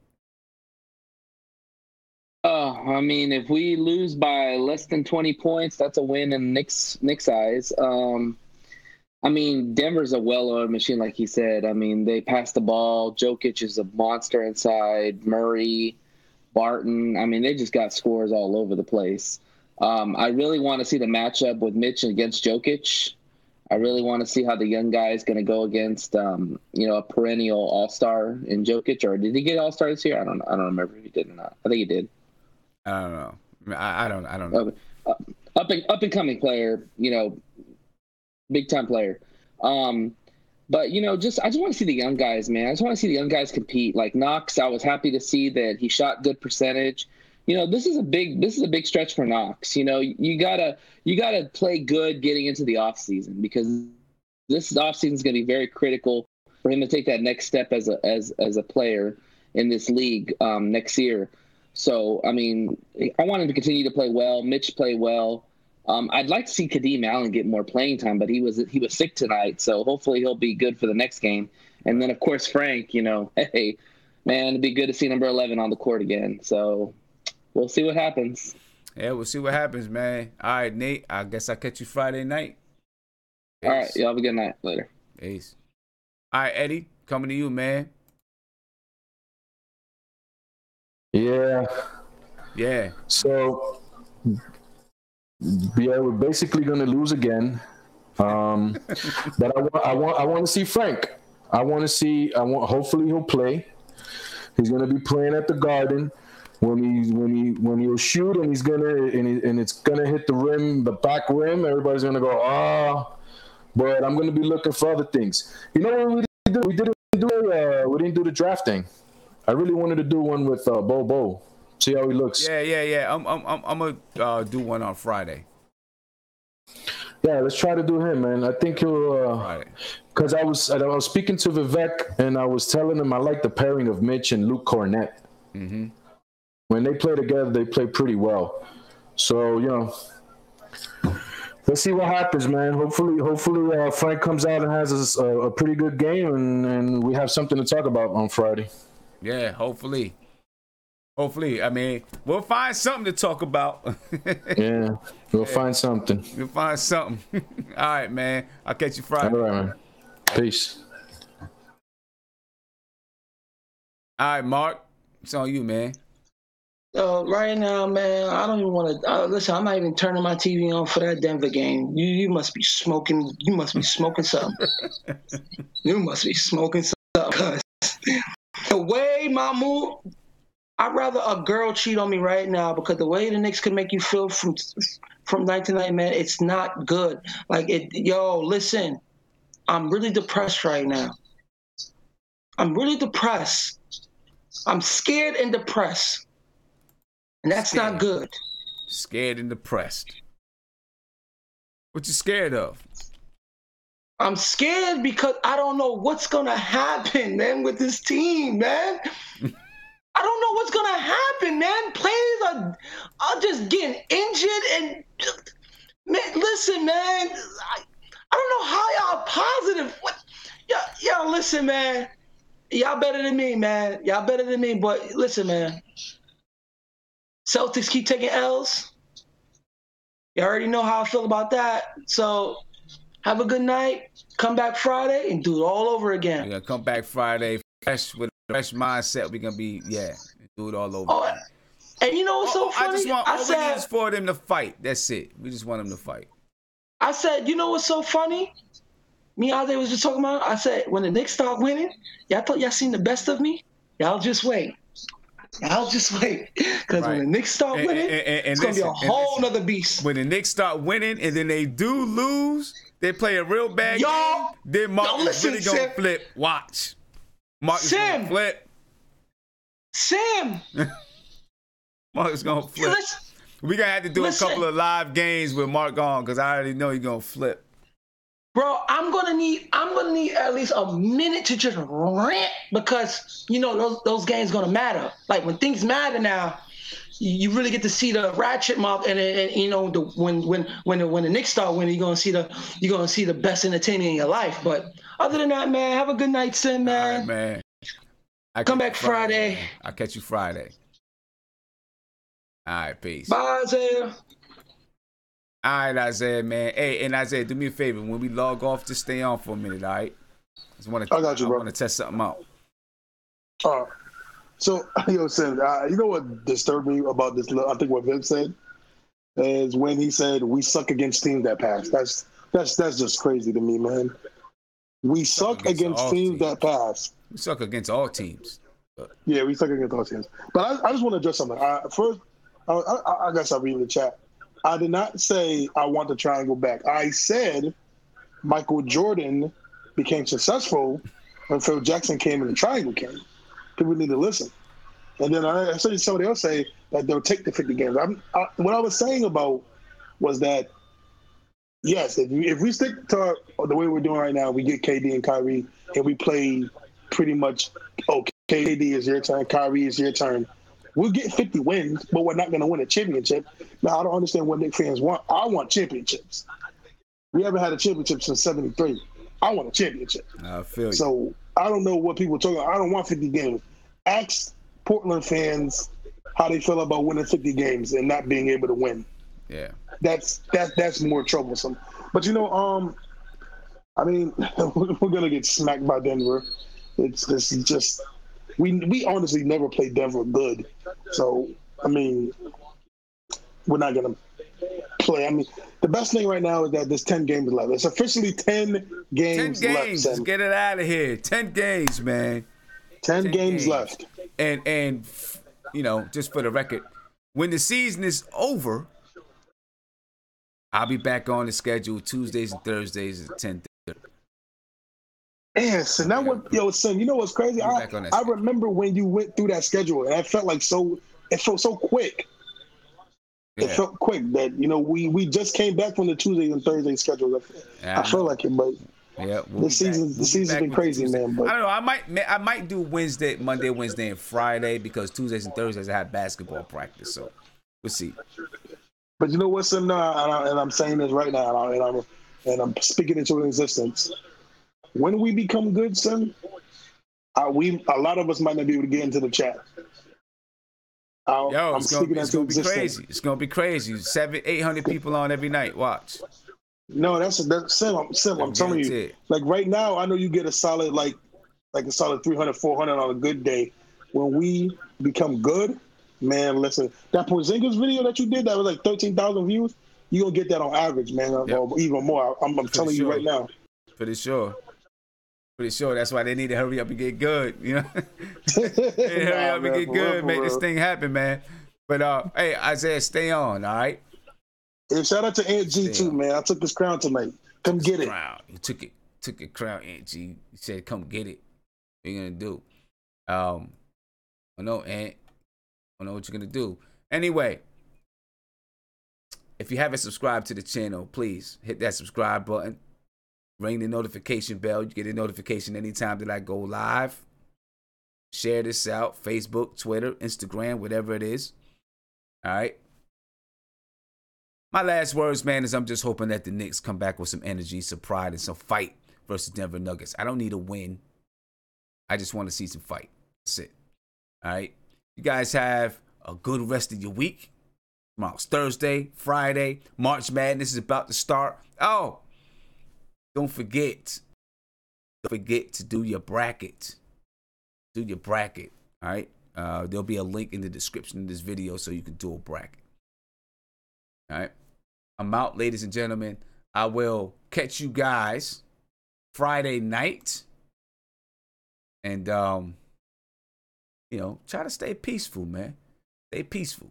If we lose by less than 20 points, that's a win in Knicks' eyes. Denver's a well-oiled machine, like he said. They pass the ball. Jokic is a monster inside. Murray, Barton. They just got scores all over the place. I really want to see the matchup with Mitch against Jokic. I really want to see how the young guy is going to go against, a perennial all-star in Jokic. Or did he get all-star this year? I don't remember if he did or not. I think he did. I don't know. I don't know. Up and coming player, big time player. But I just want to see the young guys, man. I just want to see the young guys compete. Like Knox, I was happy to see that he shot good percentage. This is a big stretch for Knox. You gotta play good getting into the off season, because this off season is going to be very critical for him to take that next step as a player in this league next year. So I want him to continue to play well. Mitch play well. I'd like to see Kadeem Allen get more playing time, but he was sick tonight, so hopefully he'll be good for the next game. And then of course Frank, hey man, it'd be good to see number 11 on the court again. So we'll see what happens. Yeah, we'll see what happens, man. All right, Nate, I guess I'll catch you Friday night. Peace. All right, y'all have a good night. Later. Peace. All right, Eddie, coming to you, man. Yeah. So, we're basically going to lose again. But I want to see Frank. Hopefully he'll play. He's going to be playing at the Garden. When he'll shoot and it's gonna hit the rim, the back rim, everybody's gonna go, but I'm gonna be looking for other things. You know what we didn't do the draft thing. I really wanted to do one with Bo. See how he looks. Yeah. I'm gonna do one on Friday. Yeah, let's try to do him, man. I think he'll. Because I was speaking to Vivek and I was telling him I like the pairing of Mitch and Luke Cornett. Mm-hmm. When they play together, they play pretty well. So, let's see what happens, man. Hopefully, Frank comes out and has a pretty good game, and we have something to talk about on Friday. Yeah, hopefully. We'll find something to talk about. Yeah, we'll find something. We'll find something. All right, man. I'll catch you Friday. All right, man. Peace. All right, Mark. It's on you, man. Right now, man, I don't even want to listen. I'm not even turning my TV on for that Denver game. You must be smoking. You must be smoking something. You must be smoking something. Cause the way I'd rather a girl cheat on me right now, because the way the Knicks can make you feel from 1990, man, it's not good. Listen, I'm really depressed right now. I'm really depressed. I'm scared and depressed. And that's not good. Scared and depressed. What you scared of? I'm scared because I don't know what's going to happen, man, with this team, man. I don't know what's going to happen, man. Players are just getting injured. And, man, listen, man, I don't know how y'all positive. Y'all, listen, man. Y'all better than me, man. Y'all better than me. But listen, man. Celtics keep taking L's. You already know how I feel about that. So have a good night. Come back Friday and do it all over again. We're going to come back Friday fresh with a fresh mindset. We're going to be, do it all over again. And you know what's so funny? I said, we just for them to fight. That's it. We just want them to fight. I said, you know what's so funny? Me and Isaiah was just talking about it. I said, when the Knicks start winning, y'all thought y'all seen the best of me? Y'all just wait. Because when the Knicks start winning, it's going to be a whole nother beast. When the Knicks start winning and then they do lose, they play a real bad game, then Mark is really going to flip. Watch. Mark is going to flip. Sam! Mark is going to flip. We're going to have to do a couple of live games with Mark on, because I already know he's going to flip. Bro, I'm gonna need at least a minute to just rant, because those games gonna matter. Like when things matter now, you really get to see the ratchet mouth, and when the Knicks start winning, you're gonna see the best entertainment in your life. But other than that, man, have a good night, Sim, man. All right, man. Come back Friday. I'll catch you Friday. All right, peace. Bye, Isaiah. All right, Isaiah, man. Hey, and Isaiah, do me a favor. When we log off, just stay on for a minute, all right? I got you, bro. I want to test something out. So, Sam, you know what disturbed me about this? I think what Viv said is when he said we suck against teams that pass. That's just crazy to me, man. We suck against teams that pass. We suck against all teams. Yeah, we suck against all teams. But I just want to address something. First, I guess I'll read the chat. I did not say I want the triangle back. I said Michael Jordan became successful when Phil Jackson came and the triangle came. People need to listen. And then I saw somebody else say that they'll take the 50 games. What I was saying about was that, yes, if we stick to the way we're doing right now, we get KD and Kyrie, and we play pretty much, KD is your turn, Kyrie is your turn. We'll get 50 wins, but we're not going to win a championship. Now, I don't understand what Knicks fans want. I want championships. We haven't had a championship since '73. I want a championship. I feel you. So I don't know what people are talking about. I don't want 50 games. Ask Portland fans how they feel about winning 50 games and not being able to win. Yeah. That's more troublesome. But, I mean, we're going to get smacked by Denver. This is just... We honestly never played Denver good. So, I mean, we're not going to play. I mean, the best thing right now is that there's 10 games left. It's officially 10 games left. Let's get it out of here. 10 games, man. 10 games left. And just for the record, when the season is over, I'll be back on the schedule Tuesdays and Thursdays at 10:30. Yeah, so now Sim, you know what's crazy? I remember when you went through that schedule, and it felt so quick. Yeah. It felt quick that, we just came back from the Tuesday and Thursday schedule. I feel like it, but the season's been crazy, man. But I don't know. I might do Monday, Wednesday, and Friday, because Tuesdays and Thursdays I have basketball practice. So we'll see. But you know what, Sim? And I'm saying this right now, and I'm speaking into existence. When we become good, son, a lot of us might not be able to get into the chat. It's gonna be crazy. It's gonna be crazy. 700-800 people on every night. Watch. No, that's Sim. I'm telling you. Like right now, I know you get a solid like a solid 300, 400 on a good day. When we become good, man, listen. That Porzingis video that you did that was like 13,000 views. You gonna get that on average, man, or even more. I'm telling you right now. Pretty sure. Pretty sure that's why they need to hurry up and get good. You know, hurry up and get good, make this thing happen, man. But hey, Isaiah, stay on, all right. Hey, shout out to Aunt G too, man. I took his crown tonight. Come get it. Crown. You took your crown, Aunt G. You said, "Come get it." What are you gonna do? I know, Aunt. I know what you're gonna do. Anyway, if you haven't subscribed to the channel, please hit that subscribe button. Ring the notification bell. You get a notification anytime that I go live. Share this out. Facebook, Twitter, Instagram, whatever it is. All right. My last words, man, is I'm just hoping that the Knicks come back with some energy, some pride, and some fight versus Denver Nuggets. I don't need a win. I just want to see some fight. That's it. All right. You guys have a good rest of your week. Tomorrow's Thursday, Friday. March Madness is about to start. Oh, don't forget to do your bracket. Do your bracket. All right. There'll be a link in the description of this video so you can do a bracket. All right. I'm out, ladies and gentlemen. I will catch you guys Friday night. And, try to stay peaceful, man. Stay peaceful.